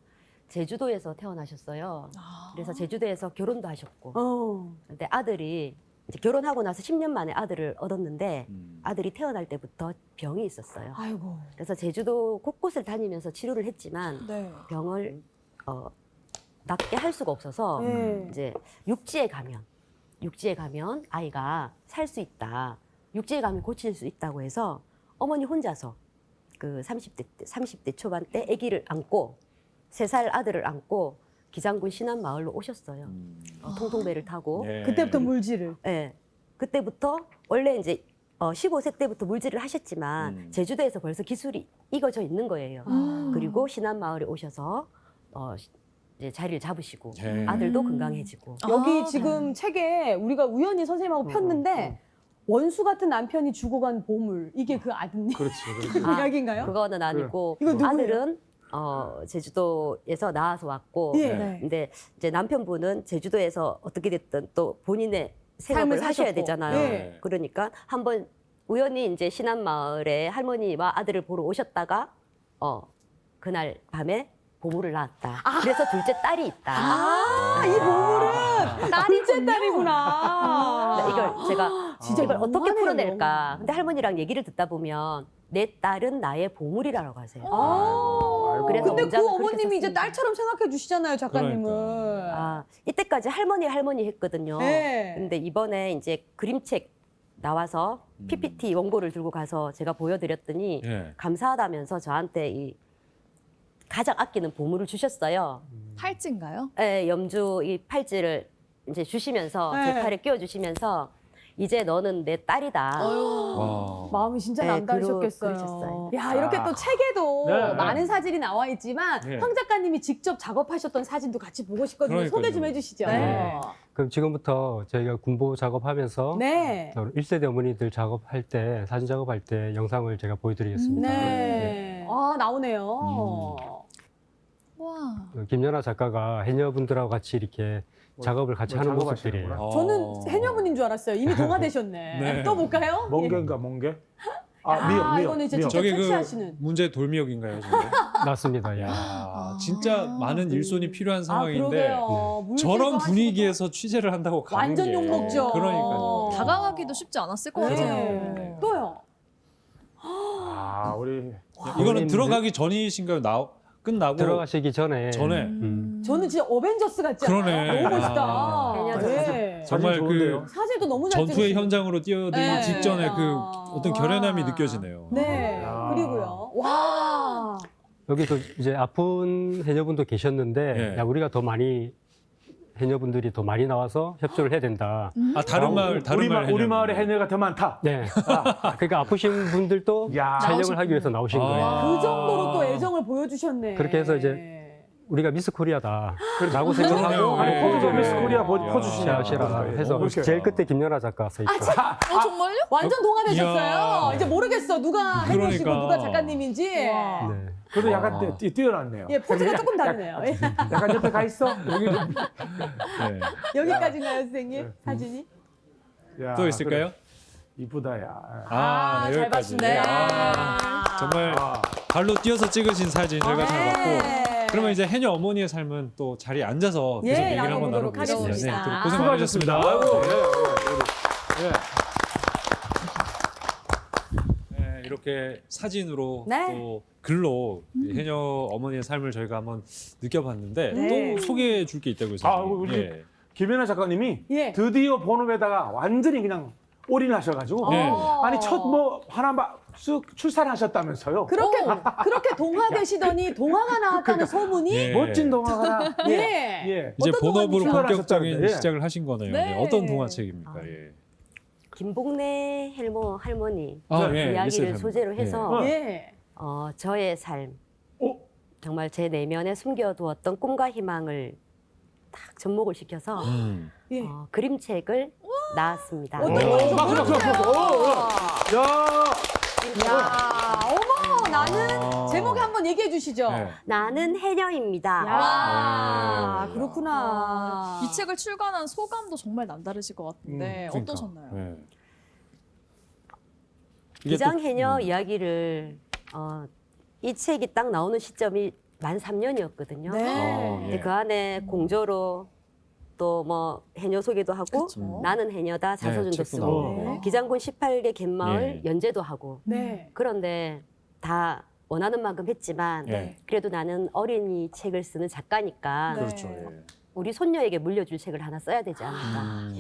제주도에서 태어나셨어요. 그래서 제주도에서 결혼도 하셨고 근데 아들이 이제 결혼하고 나서 10년 만에 아들을 얻었는데 아들이 태어날 때부터 병이 있었어요. 아이고. 그래서 제주도 곳곳을 다니면서 치료를 했지만 네. 병을 낫게 할 수가 없어서 네. 이제 육지에 가면 아이가 살 수 있다. 육지에 가면 고칠 수 있다고 해서 어머니 혼자서 그 30대 초반 때 아기를 안고 3살 아들을 안고 기장군 신안 마을로 오셨어요. 통통배를 타고. 예. 그때부터 물질을. 네. 그때부터 원래 이제 15세 때부터 물질을 하셨지만 제주도에서 벌써 기술이 익어져 있는 거예요. 그리고 신안 마을에 오셔서 이제 자리를 잡으시고 예. 아들도 건강해지고. 여기 아, 지금 책에 우리가 우연히 선생님하고 폈는데 원수 같은 남편이 주고 간 보물 이게 그 아드님 그렇지. 그 아, 이야기인가요? 그거는 아니고 이거 누구예요? 아들은 제주도에서 나와서 왔고 예. 네. 근데 이제 남편분은 제주도에서 어떻게 됐든 또 본인의 삶을 생업을 하셔야 사셨고. 되잖아요. 예. 그러니까 한번 우연히 이제 신안 마을에 할머니와 아들을 보러 오셨다가 그날 밤에 보물을 낳았다. 그래서 둘째 딸이 있다. 이 보물은 둘째 딸이구나. 이걸 제가 진짜 이걸 어떻게 너무하네요, 풀어낼까? 너무. 근데 할머니랑 얘기를 듣다 보면 내 딸은 나의 보물이라고 하세요. 근데 그래서 그 문장을 그렇게 어머님이 이제 썼습니다. 딸처럼 생각해 주시잖아요, 작가님은. 이때까지 할머니 했거든요. 네. 근데 이번에 이제 그림책 나와서 PPT 원고를 들고 가서 제가 보여드렸더니 예. 감사하다면서 저한테 이 가장 아끼는 보물을 주셨어요. 팔찌인가요? 예, 염주 이 팔찌를 이제 주시면서 네. 제 팔에 끼워주시면서 이제 너는 내 딸이다. 와. 마음이 진짜 네, 남다르셨겠어요. 그러셨어요. 야, 이렇게 또 책에도 네. 많은 사진이 나와 있지만 네. 황 작가님이 직접 작업하셨던 사진도 같이 보고 싶거든요. 그러니까요. 소개 좀 해주시죠. 네. 그럼 지금부터 저희가 군보 작업하면서 네. 1세대 어머니들 작업할 때 사진 작업할 때 영상을 제가 보여드리겠습니다. 네. 아, 나오네요. 와. 김연아 작가가 해녀분들하고 같이 이렇게 작업을 같이 하는 작업하시는구나. 모습들이에요. 저는 해녀분인 줄 알았어요. 이미 동화되셨네. 네. 또 볼까요? 멍게인가 멍게? 아, 미역. 이거는 이제 미역. 직접 저게 그 채취하시는. 문제 돌미역인가요? 저게? 맞습니다. 예. 진짜 많은 일손이 필요한 상황인데 그러게요. 물질도 저런 하시고 분위기에서 취재를 한다고 가는 완전 게 욕먹죠. 그러니까요. 다가가기도 쉽지 않았을 것 같아요. 네. 또요. 우리 이거는 어머님들- 들어가기 전이신가요? 끝나고 들어가시기 전에 전에 저는 진짜 어벤져스 같지 않아요? 그러네. 너무 멋있다. 해녀 네. 정말 사진 그 좋은데요? 사진도 너무 잘 전투의 찍으시고. 현장으로 뛰어들기 네. 직전에 그 아. 어떤 결연함이 느껴지네요. 네. 야. 그리고요. 와. 여기서 이제 아픈 해녀분도 계셨는데 예. 야, 우리가 더 많이 해녀분들이 더 많이 나와서 협조를 해야 된다. 아 다른 마을 다른 마을 우리 마을에 해녀가 더 많다. 네. 그러니까 아프신 분들도 야. 촬영을 하기 위해서 나오신 아. 거예요. 그 정도로 또 애정을 보여주셨네. 그렇게 해서 이제 우리가 미스 코리아다라고 그러네요. 생각하고 아니, 거기서 포즈를 미스 코리아 야. 퍼주시냐. 샤시라 해서 그렇게. 제일 끝에 김연아 작가 써 있죠. 정말요? 완전 동화되셨어요. 이야. 이제 모르겠어. 누가 해녀시고 그러니까. 누가 작가님인지. 네. 그래도 약간 뛰어났네요. 예, 포즈가 조금 다르네요. 예. 약간 옆에 가 있어. 여기 네. 여기까지인가요, 선생님? 사진이? 야, 또 있을까요? 이쁘다야. 네, 잘 여기까지. 봤습니다. 정말 발로 뛰어서 찍으신 사진 저희가 잘 봤고. 네. 그러면 이제 해녀 어머니의 삶은 또 자리에 앉아서 예, 계속 얘기를 한번 나눠보도록 나눠보겠습니다. 하겠습니다. 네, 고생 많으셨습니다. 아이고. 네, 이렇게 사진으로 네. 또 글로 이 해녀 어머니의 삶을 저희가 한번 느껴봤는데 네. 또 소개해 줄 게 있다고 해서. 우리 김연아 작가님이 예. 드디어 본업에다가 완전히 그냥 올인하셔가지고 네. 아니 첫 뭐 하나 쑥 출산하셨다면서요. 그렇게 동화되시더니 동화가 나왔다는 소문이 예. 멋진 동화가 예. 예. 이제 어떤 본업으로 동화를 본격적인 출간하셨다는데, 예. 시작을 하신 거네요. 네. 네, 어떤 동화책입니까? 아. 예. 김복래 할머니 예, 이야기를 있어요. 소재로 해서 예. 저의 삶, 어? 정말 제 내면에 숨겨두었던 꿈과 희망을 딱 접목을 시켜서 예. 그림책을 나왔습니다. 어떤 오, 거에서 박수. 야, 어머, 나는 아. 제목이 한번 얘기해 주시죠. 네. 나는 해녀입니다. 야, 네. 그렇구나. 이 책을 출간한 소감도 정말 남다르실 것 같은데 그러니까. 어떠셨나요? 네. 이게 또- 기장해녀 이야기를 이 책이 딱 나오는 시점이 만 3년이었거든요. 네. 예. 근데 그 안에 공조로 또 뭐 해녀 소개도 하고 그쵸. 나는 해녀다 자서전도 책도 쓰고 나오고. 네. 기장군 18개 갯마을 예. 연재도 하고 네. 그런데 다 원하는 만큼 했지만 예. 그래도 나는 어린이 책을 쓰는 작가니까 네. 그렇죠. 예. 우리 손녀에게 물려줄 책을 하나 써야 되지 않을까. 음.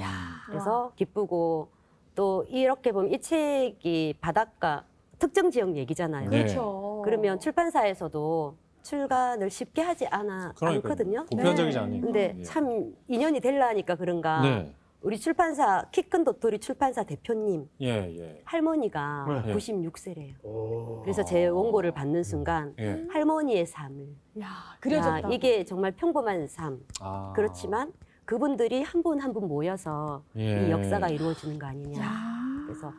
그래서 기쁘고 또 이렇게 보면 이 책이 바닷가 특정 지역 얘기잖아요. 네. 그렇죠. 그러면 출판사에서도 출간을 쉽게 하지 않거든요. 보편적이지 네. 않으니까. 근데 예. 참 인연이 될라니까 그런가 네. 우리 출판사 키 큰 도토리 출판사 대표님 예. 할머니가 네. 96세래요. 오. 그래서 제 원고를 받는 순간 예. 할머니의 삶을 야, 그려졌다. 이게 정말 평범한 삶 아. 그렇지만 그분들이 한 분 한 분 모여서 예. 이 역사가 이루어지는 거 아니냐. 야. 그래서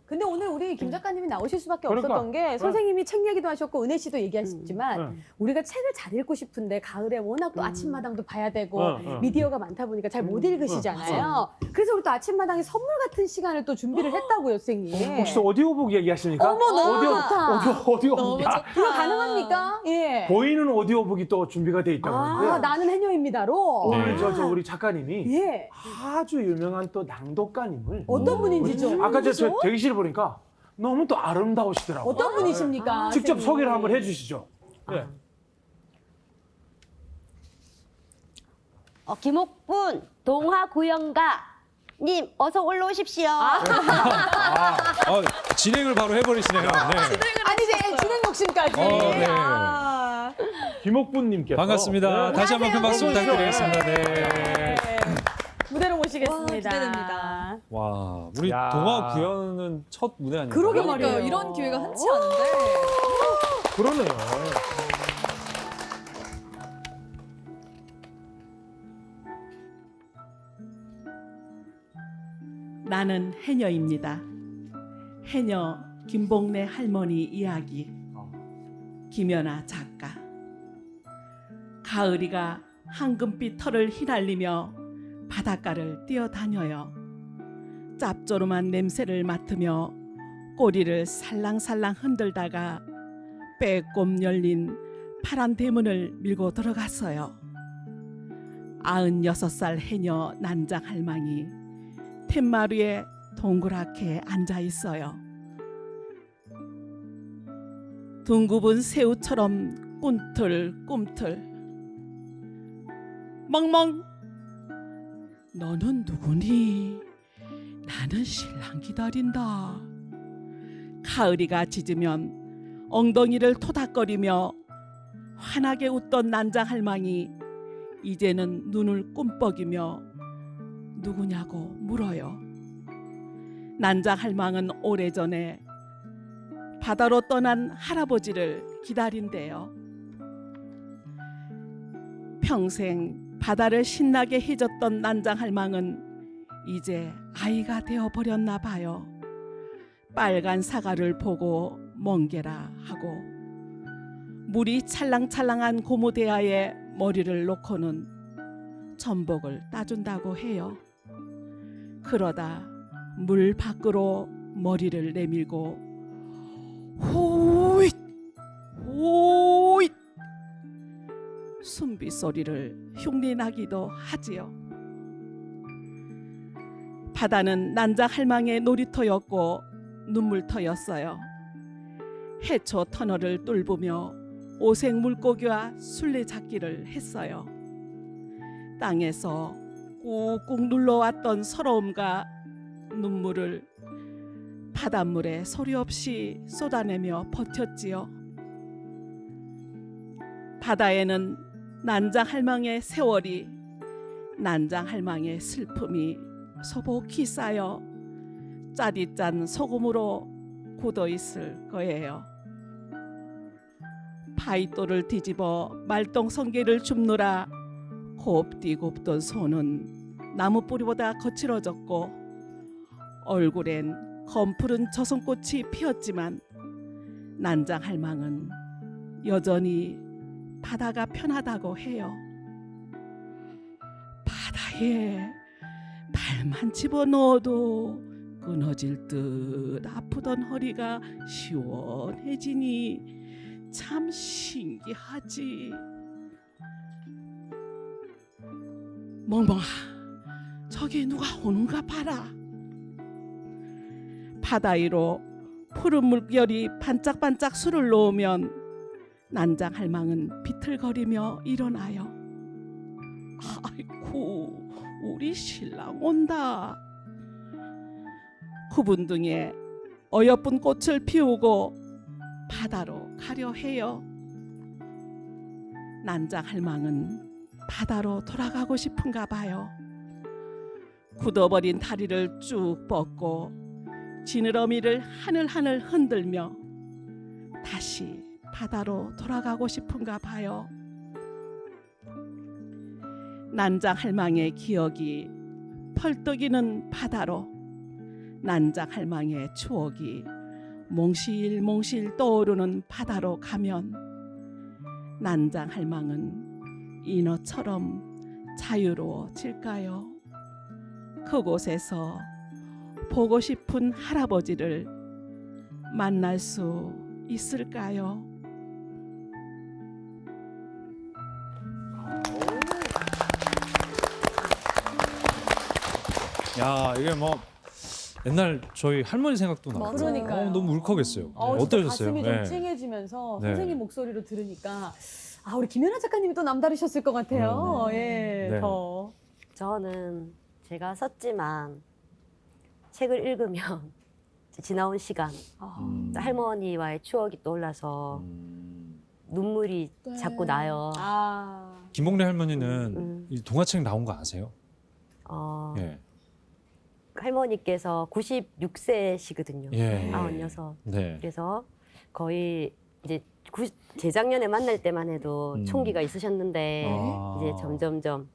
근데 오늘 우리 김 작가님이 나오실 수밖에 그러니까. 없었던 게 선생님이 책 얘기도 하셨고 은혜 씨도 얘기하셨지만 네. 우리가 책을 잘 읽고 싶은데 가을에 워낙 또 아침마당도 봐야 되고 응. 미디어가 많다 보니까 잘 못 읽으시잖아요. 그래서 우리 또 아침마당에 선물 같은 시간을 또 준비를 했다고요, 선생님. 혹시 오디오북 얘기하십니까? 어머, 너무 좋다. 오디오북. 너무 좋다. 이거 가능합니까? 예. 보이는 오디오북이 또 준비가 돼 있다고 하는데 나는 해녀입니다로. 오늘 네. 저 우리 작가님이 예. 아주 유명한 또 낭독가님을 어떤 분인지죠? 아까 저 대기실 보니까 너무 또 아름다우시더라고요. 어떤 분이십니까? 직접 선생님? 소개를 한번 해주시죠. 예. 김옥분 동화구연가님 어서 올라오십시오. 진행을 바로 해버리시네요. 네. 아니 이제 진행 욕심까지. 네. 아. 김옥분님께서 반갑습니다. 네. 다시 한번 큰 박수 안녕하세요. 부탁드리겠습니다. 네. 네. 무대로 모시겠습니다. 와, 기대됩니다. 와, 우리 야. 동화 구연은 첫 무대 아닌가요? 그러게 그러니까요. 말이에요. 이런 기회가 흔치 않은데 그러네요. 나는 해녀입니다. 해녀 김복래 할머니 이야기. 김연아 작가. 가을이가 황금빛 털을 휘날리며 바닷가를 뛰어다녀요. 짭조름한 냄새를 맡으며 꼬리를 살랑살랑 흔들다가 빼꼼 열린 파란 대문을 밀고 들어갔어요. 96살 해녀 난장 할망이 툇마루에 동그랗게 앉아 있어요. 둥굽은 새우처럼 꿈틀꿈틀. 멍멍. 너는 누구니? 나는 신랑 기다린다. 가을이가 짖으면 엉덩이를 토닥거리며 환하게 웃던 난장 할망이 이제는 눈을 꿈뻑이며 누구냐고 물어요. 난장 할망은 오래전에 바다로 떠난 할아버지를 기다린대요. 평생 바다를 신나게 해줬던 난장 할망은 이제 아이가 되어버렸나 봐요. 빨간 사과를 보고 멍게라 하고 물이 찰랑찰랑한 고무대야에 머리를 놓고는 전복을 따준다고 해요. 그러다 물 밖으로 머리를 내밀고 호잇 호잇 숨비 소리를 흉내나기도 하지요. 바다는 난장할망의 놀이터였고 눈물터였어요. 해초 터널을 뚫으며 오색 물고기와 술래잡기를 했어요. 땅에서 꾹꾹 눌러왔던 서러움과 눈물을 바닷물에 소리 없이 쏟아내며 버텼지요. 바다에는 난장할망의 세월이, 난장할망의 슬픔이 소복히 쌓여 짜릿짠 소금으로 굳어 있을 거예요. 파이또를 뒤집어 말똥성게를 줍느라 곱디곱던 손은 나무 뿌리보다 거칠어졌고 얼굴엔 검푸른 저송꽃이 피었지만 난장할망은 여전히 바다가 편하다고 해요. 바다에 발만 집어넣어도 끊어질 듯 아프던 허리가 시원해지니 참 신기하지. 멍멍아, 저기 누가 오는가 봐라. 바다 위로 푸른 물결이 반짝반짝 술을 놓으면 난장할망은 비틀거리며 일어나요. 아이쿠, 우리 신랑 온다. 구분 등에 어여쁜 꽃을 피우고 바다로 가려 해요. 난장할망은 바다로 돌아가고 싶은가 봐요. 굳어버린 다리를 쭉 뻗고 지느러미를 하늘하늘 흔들며 다시 바다로 돌아가고 싶은가 봐요. 난장할망의 기억이 펄떡이는 바다로, 난장할망의 추억이 몽실몽실 떠오르는 바다로 가면 난장할망은 인어처럼 자유로워질까요? 그곳에서 보고 싶은 할아버지를 만날 수 있을까요? 야, 이게 뭐 옛날 저희 할머니 생각도 나고. 그러니까요. 너무 울컥했어요. 진짜 어떠셨어요? 가슴이 좀 네. 찡해지면서 네. 선생님 목소리로 들으니까 우리 김연아 작가님이 또 남다르셨을 것 같아요. 예, 네. 더. 저는 제가 썼지만 책을 읽으면 지나온 시간, 또 할머니와의 추억이 떠올라서 눈물이 네. 자꾸 나요. 김복래 할머니는 이 동화책 나온 거 아세요? 어, 예. 할머니께서 96세시거든요. 예. 96. 네. 그래서 거의 이제 재작년에 만날 때만 해도 총기가 있으셨는데 이제 점점점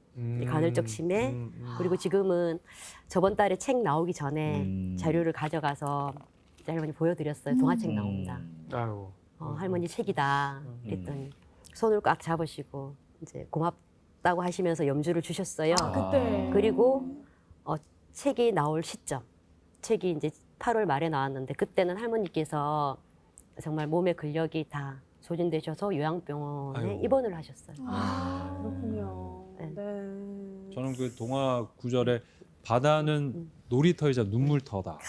간헐적 치매 그리고 지금은 저번 달에 책 나오기 전에 자료를 가져가서 이제 할머니 보여드렸어요. 동화책 나온다. 아이고. 할머니 책이다. 그랬더니 손을 꽉 잡으시고 이제 고맙다고 하시면서 염주를 주셨어요. 그때. 그리고 책이 나올 시점, 책이 이제 8월 말에 나왔는데 그때는 할머니께서 정말 몸의 근력이 다 소진되셔서 요양병원에 아이고. 입원을 하셨어요. 그렇군요. 네. 네. 저는 그 동화 구절에 바다는 놀이터이자 눈물터다.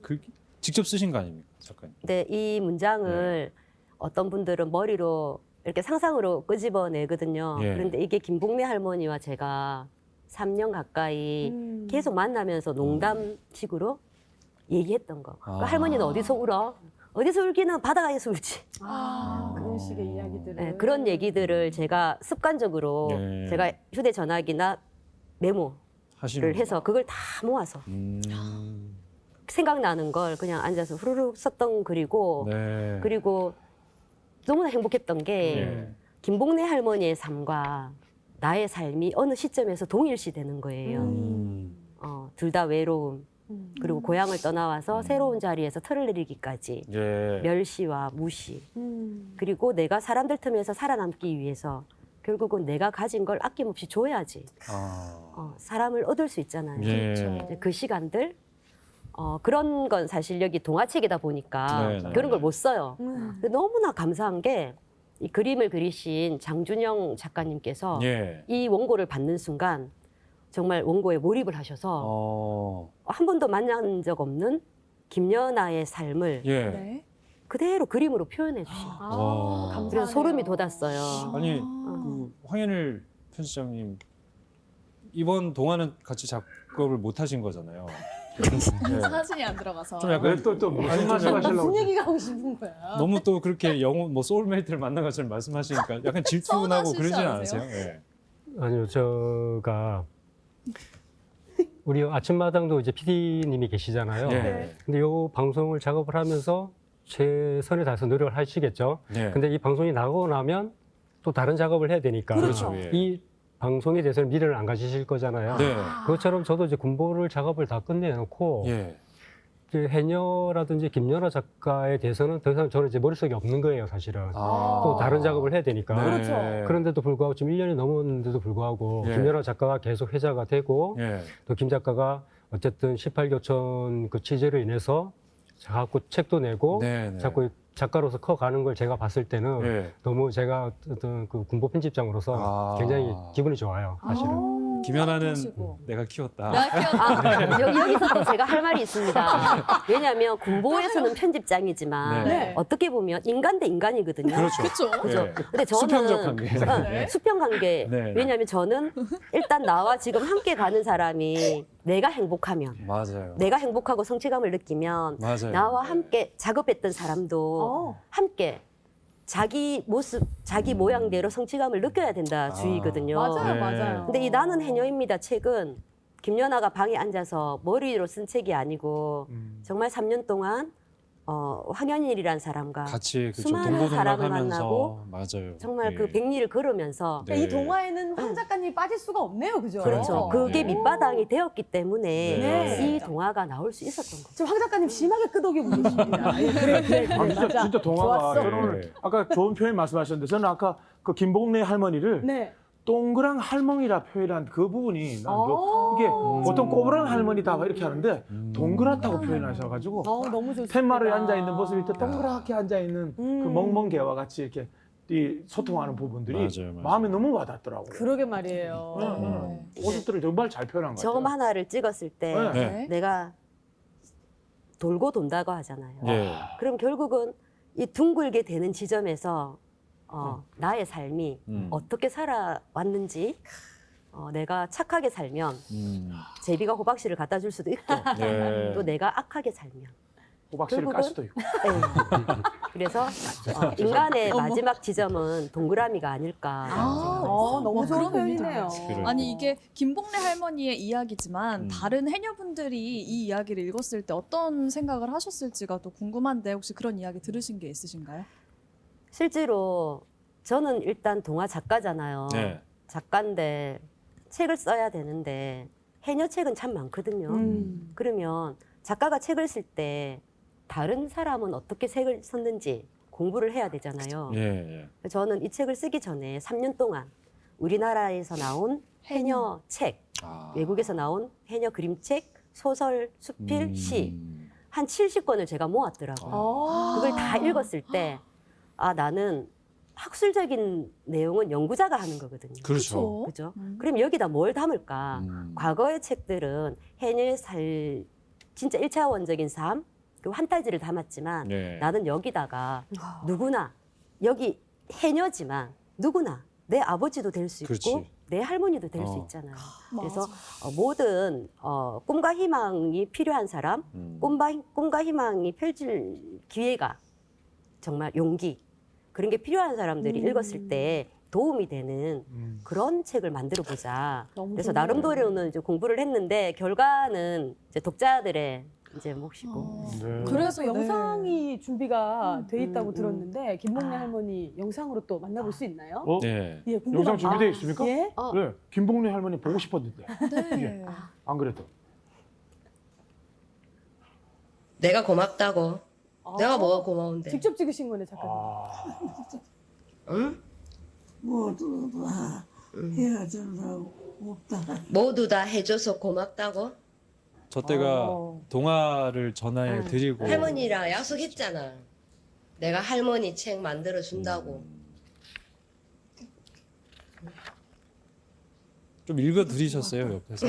그 직접 쓰신 거 아닙니까, 작가님? 근데 이 문장을 어떤 분들은 머리로 이렇게 상상으로 끄집어내거든요. 예. 그런데 이게 김복래 할머니와 제가 3년 가까이 계속 만나면서 농담식으로 얘기했던 거. 그 할머니는 어디서 울어? 어디서 울기는 바다가에서 울지. 그런 식의 이야기들을. 네, 그런 얘기들을 제가 습관적으로 예. 제가 휴대전화기나 메모를 하시는 해서 그걸 다 모아서 음. 생각나는 걸 그냥 앉아서 후루룩 썼던 글이고 네. 그리고 너무나 행복했던 게 예. 김복래 할머니의 삶과 나의 삶이 어느 시점에서 동일시 되는 거예요. 둘 다 외로움 그리고 고향을 떠나와서 새로운 자리에서 털을 내리기까지 예. 멸시와 무시 그리고 내가 사람들 틈에서 살아남기 위해서 결국은 내가 가진 걸 아낌없이 줘야지 사람을 얻을 수 있잖아요. 예. 이제 그 시간들 그런 건 사실 여기 동화책이다 보니까 네, 네. 그런 걸 못 써요. 근데 너무나 감사한 게 이 그림을 그리신 장준영 작가님께서 예. 이 원고를 받는 순간 정말 원고에 몰입을 하셔서 한 번도 만난 적 없는 김연아의 삶을 예. 네. 그대로 그림으로 표현해 주신 거예요. 와. 감사하네요. 그래서 소름이 돋았어요. 아니 그 황현일 편집장님 이번 동화는 같이 작업을 못 하신 거잖아요. 네. 사진이 안 들어가서. 좀 약간 또 아니, 무슨 좀 말씀하시려고? 무슨 얘기가 하고 싶은 거야? 너무 또 그렇게 영혼 뭐 소울메이트를 만난 것처럼 말씀하시니까 약간 질투나고 서운하시지 그러진 않으세요? 않으세요? 예. 아니요, 제가 우리 아침마당도 이제 PD님이 계시잖아요. 예. 근데 이 방송을 작업을 하면서 최선을 다해서 노력을 하시겠죠. 예. 근데 이 방송이 나가고 나면 또 다른 작업을 해야 되니까 그렇죠. 예. 이 방송에 대해서는 미래를 안 가지실 거잖아요. 네. 그것처럼 저도 이제 군보를 작업을 다 끝내놓고 예. 이제 해녀라든지 김연아 작가에 대해서는 더 이상 저는 이제 머릿속에 없는 거예요, 사실은. 또 다른 작업을 해야 되니까. 네. 그렇죠. 그런데도 불구하고 지금 1년이 넘었는데도 불구하고 예. 김연아 작가가 계속 회자가 되고 예. 또 김 작가가 어쨌든 18교촌 그 취재로 인해서 자꾸 책도 내고 네. 자꾸 작가로서 커가는 걸 제가 봤을 때는 예. 너무 제가 어떤 그 군보 편집장으로서 아. 굉장히 기분이 좋아요, 사실은. 김연아는 그러시고. 내가 키웠다. 여기서 또 제가 할 말이 있습니다. 왜냐하면 군보에서는 편집장이지만 네. 어떻게 보면 인간 대 인간이거든요. 그렇죠. 그렇죠. 예. 근데 저는 수평적 관계. 네. 수평 관계. 네. 왜냐하면 저는 일단 나와 지금 함께 가는 사람이 내가 행복하면, 맞아요. 내가 행복하고 성취감을 느끼면 맞아요. 나와 함께 작업했던 사람도 함께 자기 모습, 자기 모양대로 성취감을 느껴야 된다 주의거든요. 맞아요, 네. 맞아요. 근데 이 나는 해녀입니다 책은 김연아가 방에 앉아서 머리로 쓴 책이 아니고 정말 3년 동안 황현일이라는 사람과 같이 그쵸, 수많은 사람을 동고동락하면서 만나고 맞아요. 정말 예. 그 백리를 걸으면서 네. 이 동화에는 황 작가님이 빠질 수가 없네요, 그죠? 그렇죠. 그게 네. 밑바닥이 되었기 때문에 네. 이 동화가 나올 수 있었던 거죠. 지금 황 작가님 심하게 끄덕이고 계십니다. 예, 그래, 아, 진짜 동화가 좋았어. 저는 오늘 네. 아까 좋은 표현 말씀하셨는데 저는 아까 그 김복래 할머니를 네. 동그란 할머니라 표현한 그 부분이 난 어. 이게 보통 꼬부랑 할머니다 이렇게 하는데 동그랗다고 표현하셔가지고 너무 좋습니다. 팻말에 앉아 있는 모습이 또 동그랗게 앉아 있는 그 음. 멍멍개와 같이 이렇게 이 소통하는 부분들이 맞아요. 마음에 너무 와닿더라고요. 그러게 말이에요. 모습들을 정말 잘 표현한 것 같아요. 점 하나를 찍었을 때 네. 네. 내가 돌고 돈다고 하잖아요. 예. 그럼 결국은 이 둥글게 되는 지점에서 나의 삶이 어떻게 살아왔는지 내가 착하게 살면 제비가 호박씨를 갖다 줄 수도 있고 네. 또 내가 악하게 살면 호박씨를 깔 결국은- 수도 있고. 네. 그래서 인간의 마지막 지점은 동그라미가 아닐까. 너무 좋은 그런 의미도 표현이네요. 그래요. 아니 이게 김복래 할머니의 이야기지만 음. 다른 해녀분들이 이 이야기를 읽었을 때 어떤 생각을 하셨을지가 또 궁금한데 혹시 그런 이야기 들으신 게 있으신가요? 실제로 저는 일단 동화 작가잖아요. 네. 작가인데 책을 써야 되는데 해녀책은 참 많거든요. 그러면 작가가 책을 쓸 때 다른 사람은 어떻게 책을 썼는지 공부를 해야 되잖아요. 예. 예. 저는 이 책을 쓰기 전에 3년 동안 우리나라에서 나온 해녀 책, 아. 외국에서 나온 해녀 그림책, 소설, 수필, 시 한 70권을 제가 모았더라고요. 그걸 다 읽었을 때 나는 학술적인 내용은 연구자가 하는 거거든요. 그렇죠. 그죠? 그럼 여기다 뭘 담을까? 과거의 책들은 해녀의 진짜 일차원적인 삶, 그리고 환타지를 담았지만 네. 나는 여기다가 누구나 여기 해녀지만 누구나 내 아버지도 될 수 있고 그렇지. 내 할머니도 될 수 있잖아요. 그래서 모든 꿈과 희망이 필요한 사람, 꿈과 희망이 펼칠 기회가 정말 용기 그런 게 필요한 사람들이 읽었을 때 도움이 되는 그런 책을 만들어 보자. 그래서 나름대로는 이제 공부를 했는데 결과는 이제 독자들의 이제 몫이고. 네. 그래서 네. 영상이 준비가 돼 있다고 들었는데 김복래 할머니 영상으로 또 만나볼 수 있나요? 네. 예, 궁금합니다. 영상 준비되어 있습니까? 예? 네. 김복래 할머니 보고 싶었는데. 네. 안 그래도. 내가 고맙다고. 내가 뭐가 고마운데. 직접 찍으신 거네, 작가님. 아. 응? 모두 다 헤어져서 없다. 모두 다 해줘서 고맙다고. 저 때가 동화를 전화해 드리고 할머니랑 약속했잖아. 내가 할머니 책 만들어 준다고. 좀 읽어 드리셨어요, 옆에서?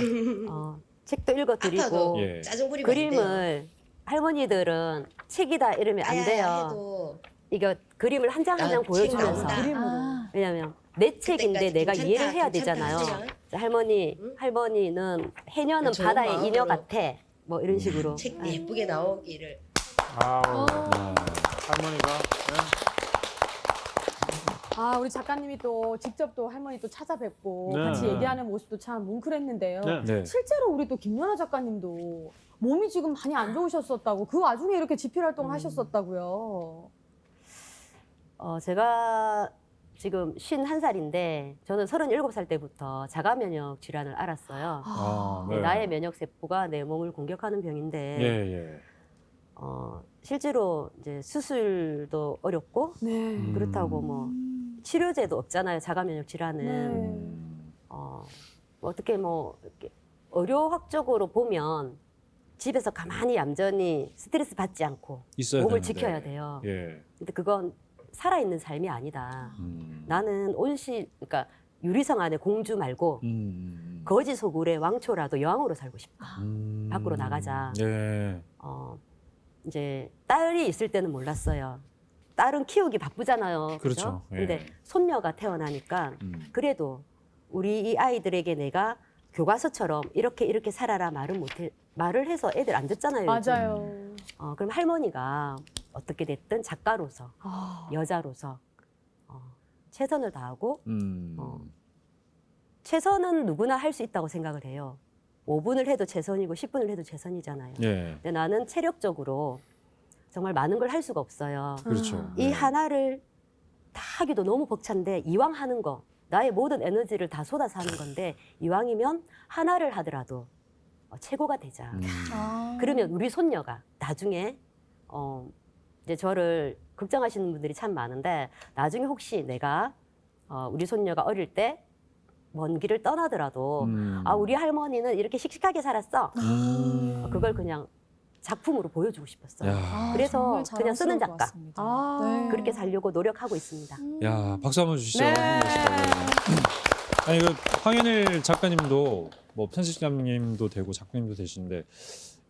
책도 읽어드리고 아까도 예. 짜증 부리면 안 돼요. 그림을 할머니들은 책이다 이러면 안 아야야 돼요. 해도 이거 그림을 한 장 한 장 책 보여주면서 나온다. 왜냐면 내 책인데 그때까지 내가 괜찮다, 이해를 해야 괜찮다 되잖아요. 하지만. 할머니는 해녀는 좋은 바다의 마음으로. 이녀 같아. 뭐 이런 식으로. 책 예쁘게 나오기를. 아우, 아, 할머니가. 네. 아, 우리 작가님이 또 직접 또 할머니 또 찾아뵙고 네. 같이 얘기하는 모습도 참 뭉클했는데요. 네. 네. 실제로 우리 또 김연아 작가님도 몸이 지금 많이 안 좋으셨었다고 그 와중에 이렇게 집필 활동을 하셨었다고요. 제가 지금 51살인데 저는 37살 때부터 자가 면역 질환을 알았어요. 아, 네. 나의 면역 세포가 내 몸을 공격하는 병인데 예, 예. 실제로 이제 수술도 어렵고 네. 그렇다고 뭐 치료제도 없잖아요. 자가 면역 질환은. 음. 어떻게 뭐 이렇게 의료학적으로 보면 집에서 가만히 얌전히 스트레스 받지 않고 있어야 몸을 되는데. 지켜야 돼요. 예. 근데 그건 살아있는 삶이 아니다. 음. 나는 그러니까 유리성 안에 공주 말고 거지 소굴의 왕초라도 여왕으로 살고 싶다. 밖으로 나가자. 예. 이제 딸이 있을 때는 몰랐어요. 딸은 키우기 바쁘잖아요. 그렇죠. 예. 근데 손녀가 태어나니까 그래도 우리 이 아이들에게 내가 교과서처럼 이렇게 살아라 말을 해서 애들 안 듣잖아요. 요즘. 맞아요. 그럼 할머니가 어떻게 됐든 작가로서 아, 여자로서 최선을 다하고 음. 최선은 누구나 할 수 있다고 생각을 해요. 5분을 해도 최선이고 10분을 해도 최선이잖아요. 예. 근데 나는 체력적으로 정말 많은 걸 할 수가 없어요. 그렇죠. 이 예. 하나를 다 하기도 너무 벅찬데 이왕 하는 거 나의 모든 에너지를 다 쏟아서 하는 건데 이왕이면 하나를 하더라도 최고가 되자. 아. 그러면 우리 손녀가 나중에 이제 저를 걱정하시는 분들이 참 많은데 나중에 혹시 내가 우리 손녀가 어릴 때 먼 길을 떠나더라도 우리 할머니는 이렇게 씩씩하게 살았어. 그걸 그냥 작품으로 보여주고 싶었어요. 야. 그래서 정말 그냥 쓰는 자랑스러울 것 작가. 같습니다. 아. 네. 그렇게 살려고 노력하고 있습니다. 야, 박수 한번 주시죠. 네. 힘내시다고. 아니, 황현일 작가님도 뭐 편집장님도 되고 작가님도 되시는데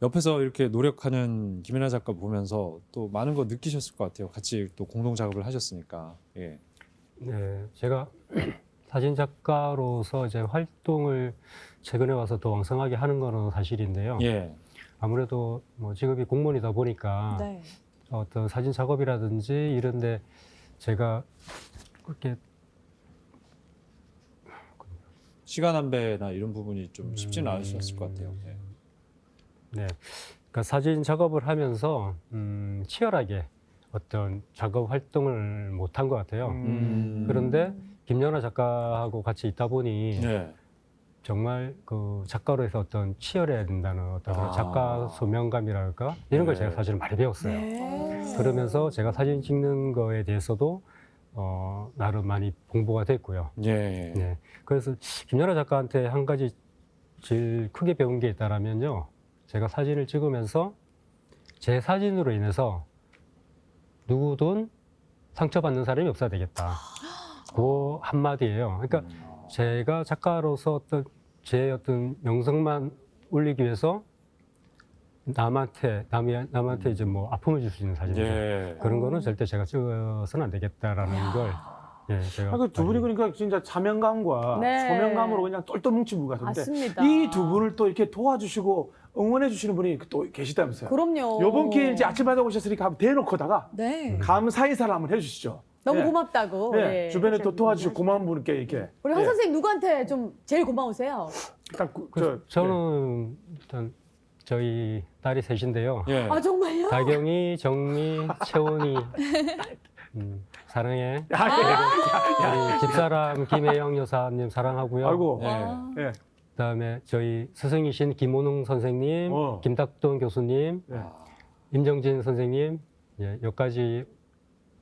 옆에서 이렇게 노력하는 김연아 작가 보면서 또 많은 거 느끼셨을 것 같아요. 같이 또 공동 작업을 하셨으니까. 예. 네, 제가 사진 작가로서 이제 활동을 최근에 와서 더 왕성하게 하는 거는 사실인데요. 예. 아무래도 뭐 직업이 공무원이다 보니까 네. 어떤 사진 작업이라든지 이런데 제가 그렇게 시간 안배나 이런 부분이 좀 쉽지는 않으셨을 것 같아요. 예. 네, 그러니까 사진 작업을 하면서 치열하게 어떤 작업 활동을 못 한 것 같아요. 그런데 김연아 작가하고 같이 있다 보니 네. 정말 그 작가로서 어떤 치열해야 된다는 어떤 그런 아. 작가 소명감이랄까 이런 걸 네. 제가 사실 많이 배웠어요. 네. 그러면서 제가 사진 찍는 거에 대해서도 나름 많이 공부가 됐고요. 예. 네. 그래서 김연아 작가한테 한 가지 제일 크게 배운 게 있다라면요. 제가 사진을 찍으면서 제 사진으로 인해서 누구든 상처받는 사람이 없어야 되겠다. 그 한마디예요. 그러니까 제가 작가로서 제 어떤 명성만 올리기 위해서 남한테 이제 뭐 아픔을 줄 수 있는 사진들 예. 그런 거는 절대 제가 찍어서는 안 되겠다라는 걸 제가 두 분이 그러니까 진짜 사명감과 네. 소명감으로 그냥 똘똘 뭉친 분 같은데 맞습니다. 이 두 분을 또 이렇게 도와주시고 응원해 주시는 분이 또 계시다면서요. 그럼요. 요번 기회에 이제 아침마다 오셨으니까 한번 대놓고다가 네. 감사 인사를 한번 해주시죠. 너무 예. 고맙다고. 예. 예. 주변에 또 그렇게 도와주시고 고마운 분께 이렇게. 우리 한 예. 선생님 누구한테 좀 제일 고마우세요? 일단 저는 일단 저희 딸이 셋인데요. 예. 아 정말요? 다경이, 정미, 채원이 사랑해. 우리 집사람 김혜영 여사님 사랑하고요. 아이고. 예. 예. 그다음에 저희 스승이신 김호농 선생님, 김탁돈 교수님, 예. 임정진 선생님, 여기까지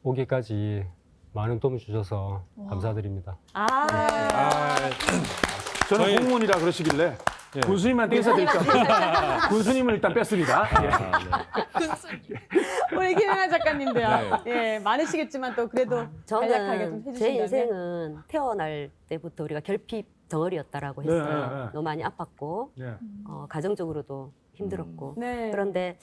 오기까지 많은 도움 주셔서 감사드립니다. 저는 저희- 공무원이라 그러시길래 예. 군수님한테 인사드리죠. 군수님을 일단 뺐습니다. 예. 우리 김연아 작가님도요. 네. 예, 많으시겠지만 또 그래도 간략하게 좀 저는 제 해주신다면. 인생은 태어날 때부터 우리가 결핍 덩어리였다라고 했어요. 네. 너무 많이 아팠고 네. 가정적으로도 힘들었고 네. 그런데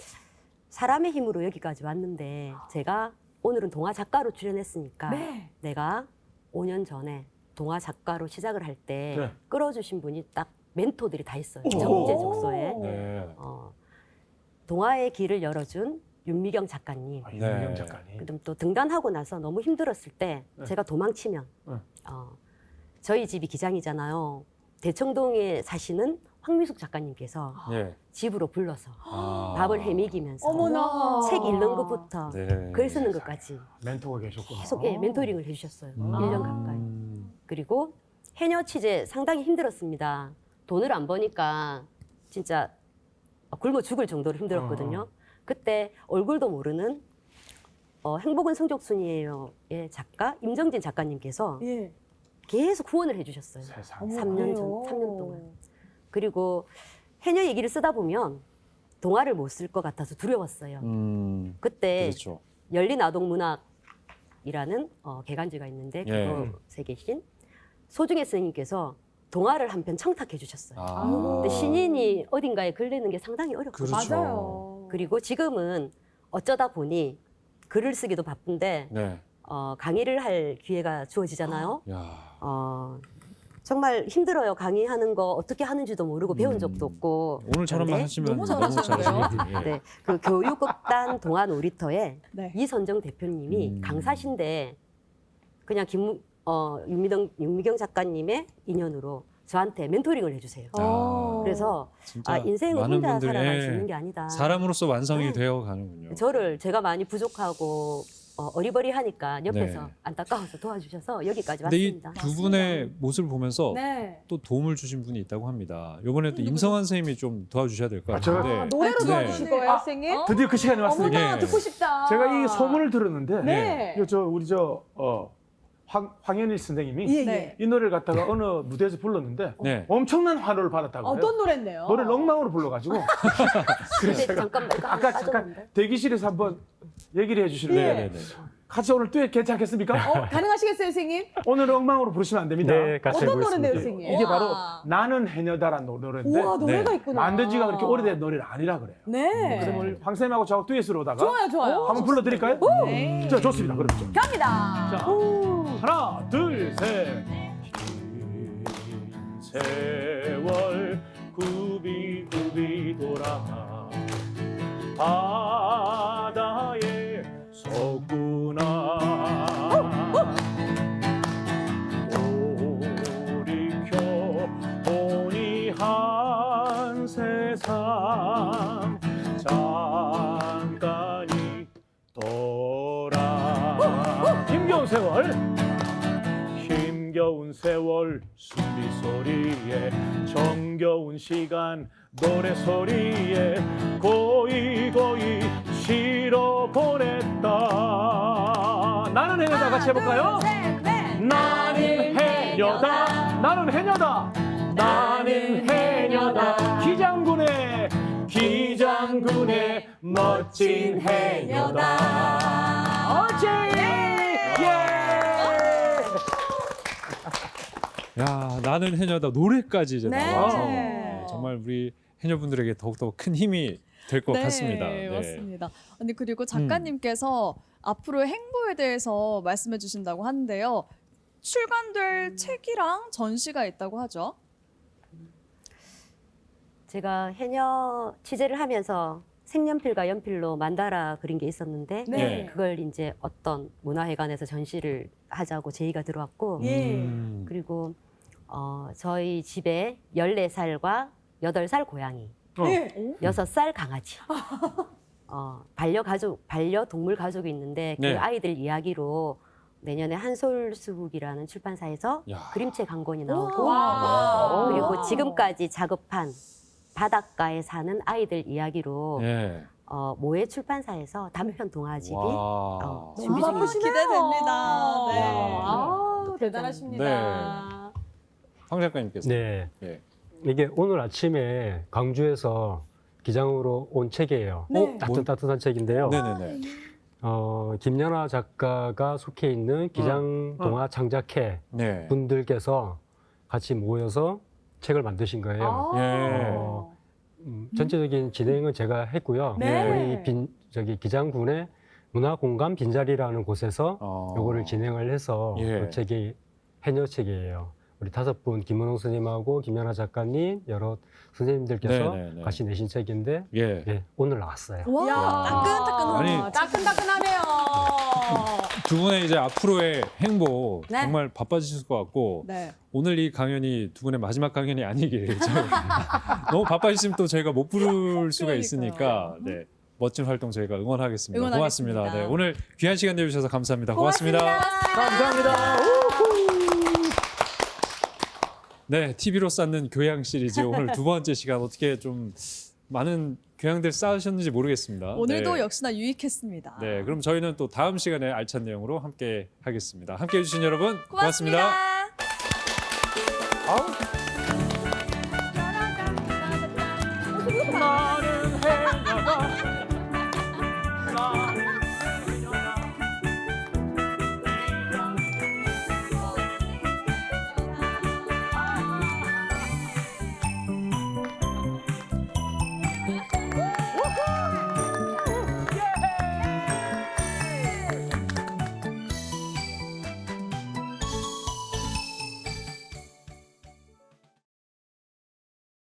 사람의 힘으로 여기까지 왔는데 제가 오늘은 동화 작가로 출연했으니까 네. 내가 5년 전에 동화 작가로 시작을 할 때 네. 끌어주신 분이 딱 멘토들이 다 있어요. 오. 적재적소에 네. 동화의 길을 열어준 윤미경 작가님. 윤미경 네. 작가님. 그다음 또 등단하고 나서 너무 힘들었을 때 네. 제가 도망치면 네. 저희 집이 기장이잖아요. 대청동에 사시는 황미숙 작가님께서 예. 집으로 불러서 아. 밥을 헤매기면서 어머나. 책 읽는 것부터 네. 글 쓰는 것까지 멘토가 계셨구나. 계속 멘토링을 해주셨어요. 음. 1년 가까이. 그리고 해녀 취재 상당히 힘들었습니다. 돈을 안 버니까 진짜 굶어 죽을 정도로 힘들었거든요. 그때 얼굴도 모르는 행복은 성적순이에요의 작가 임정진 작가님께서 예. 계속 후원을 해주셨어요. 세상. 어머, 3년 그래요? 3년 동안. 그리고 해녀 얘기를 쓰다 보면 동화를 못 쓸 것 같아서 두려웠어요. 그때 그렇죠. 열린 아동문학이라는 개간지가 있는데 예. 그곳에 계신 소중의 선생님께서 동화를 한 편 청탁해 주셨어요. 아. 근데 신인이 어딘가에 글 내는 게 상당히 어렵거든요. 그렇죠. 맞아요. 그리고 지금은 어쩌다 보니 글을 쓰기도 바쁜데 네. 강의를 할 기회가 주어지잖아요. 야. 정말 힘들어요. 강의하는 거 어떻게 하는지도 모르고 배운 적도 없고. 오늘처럼만 그런데 하시면 너무 너무 잘하시는데요? 잘하시네요. 예. 네, 그 교육극단 동화 놀이터에 네. 이선정 대표님이 음. 강사신데 그냥 윤미경 작가님의 인연으로 저한테 멘토링을 해주세요. 아. 그래서 진짜 인생은 많은 혼자 분들이 살아갈 수 있는 게 아니다. 사람으로서 완성이 네. 되어 가는군요. 제가 많이 부족하고 어리버리하니까 옆에서 네. 안타까워서 도와주셔서 여기까지 근데 이 왔습니다. 두 분의 모습을 보면서 네. 또 도움을 주신 분이 있다고 합니다. 이번에 또 임성환 선생님이 좀 도와주셔야 될 것 아, 제가- 같은데. 노래로 네. 도와주실 거예요, 아, 선생님? 드디어 그 시간이 왔습니다. 어머나, 예. 듣고 싶다. 제가 이 소문을 들었는데 네. 우리 황현일 선생님이 예, 예. 네. 이 노래를 갖다가 어느 무대에서 불렀는데 네. 엄청난 환호를 받았다고 해요. 어떤 노래인데요? 노래를 엉망으로 불러가지고 그래서 근데 제가 잠깐만 이거 아까 빠졌는데? 잠깐 대기실에서 한번 얘기를 해주실래요? 예. 네, 네. 같이 오늘 듀엣 괜찮겠습니까? 가능하시겠어요, 선생님? 오늘 엉망으로 부르시면 안 됩니다. 네, 같이 어떤 해보겠습니다. 노래인데요, 선생님? 이게 우와. 바로 나는 해녀다라는 노래인데 우와, 노래가 네. 있구나. 만든 지가 그렇게 오래된 노래는 아니라 그래요. 네. 그래서 오늘 황 쌤하고 저하고 듀엣으로 오다가 좋아요, 좋아요. 한번 불러드릴까요? 네. 자, 좋습니다. 그럼 좀. 갑니다. 자, 하나, 둘, 셋. 긴 세월 굽이굽이 돌아 바다에 섰구나. 돌이켜 보니 한 세상 잠깐이 돌아. 힘겨운 세월, 힘겨운 세월 숨이 소리에 정겨운 시간 노래 소리에 고이고이 실어 보냈다. 나는 해녀다. 같이 해볼까요? 나는 해녀다. 나는 해녀다. 나는 해녀다. 기장군의 멋진 해녀다. 옳지. 예. 야, 나는 해녀다 노래까지 이제 네. 나와서 정말 우리 해녀분들에게 더욱더 큰 힘이 될 것 같습니다. 네, 맞습니다. 아니 그리고 작가님께서 앞으로 행보에 대해서 말씀해 주신다고 하는데요. 출간될 책이랑 전시가 있다고 하죠. 제가 해녀 취재를 하면서 색연필과 연필로 만다라 그린 게 있었는데 네. 그걸 이제 어떤 문화회관에서 전시를 하자고 제의가 들어왔고 예. 그리고 저희 집에 14살과 8살 고양이, 예. 6살 강아지, 반려동물 가족이 있는데 그 네. 아이들 이야기로 내년에 한솔수국이라는 출판사에서 야. 그림책 한 권이 나오고 와. 그리고 지금까지 작업한 바닷가에 사는 아이들 이야기로 예. 모해 출판사에서 단편 동화집이 와. 준비 너무 중입니다. 바쁘시네요. 기대됩니다. 네. 아우, 대단하십니다. 황 작가님께서. 네. 예. 이게 오늘 아침에 광주에서 기장으로 온 책이에요. 네. 따뜻한 책인데요. 네네네. 김연아 작가가 속해 있는 기장 동화 창작회 네. 분들께서 같이 모여서 책을 만드신 거예요. 예. 전체적인 진행은 제가 했고요. 네. 우리 기장군의 문화공감 빈자리라는 곳에서 어. 요거를 진행을 해서 예. 그 책이 해녀 책이에요. 우리 5분 김은홍 선생님하고 김연아 작가님 여러 선생님들께서 네네네. 같이 내신 책인데 예. 예, 오늘 나왔어요. 와, 따끈따끈하네요. 아니, 따끈따끈하네요. 두 분의 이제 앞으로의 행보 네. 정말 바빠지실 것 같고 네. 오늘 이 강연이 두 분의 마지막 강연이 아니길 너무 바빠지시면 또 저희가 못 부를 수가 그러니까요. 있으니까 네, 멋진 활동 저희가 응원하겠습니다. 응원하겠습니다. 고맙습니다. 네, 오늘 귀한 시간 내주셔서 감사합니다. 고맙습니다. 감사합니다. 네, TV로 쌓는 교양 시리즈 오늘 두 번째 시간 어떻게 좀 많은 교양들 쌓으셨는지 모르겠습니다. 오늘도 네. 역시나 유익했습니다. 네, 그럼 저희는 또 다음 시간에 알찬 내용으로 함께 하겠습니다. 함께 해주신 여러분 고맙습니다. 고맙습니다. 나를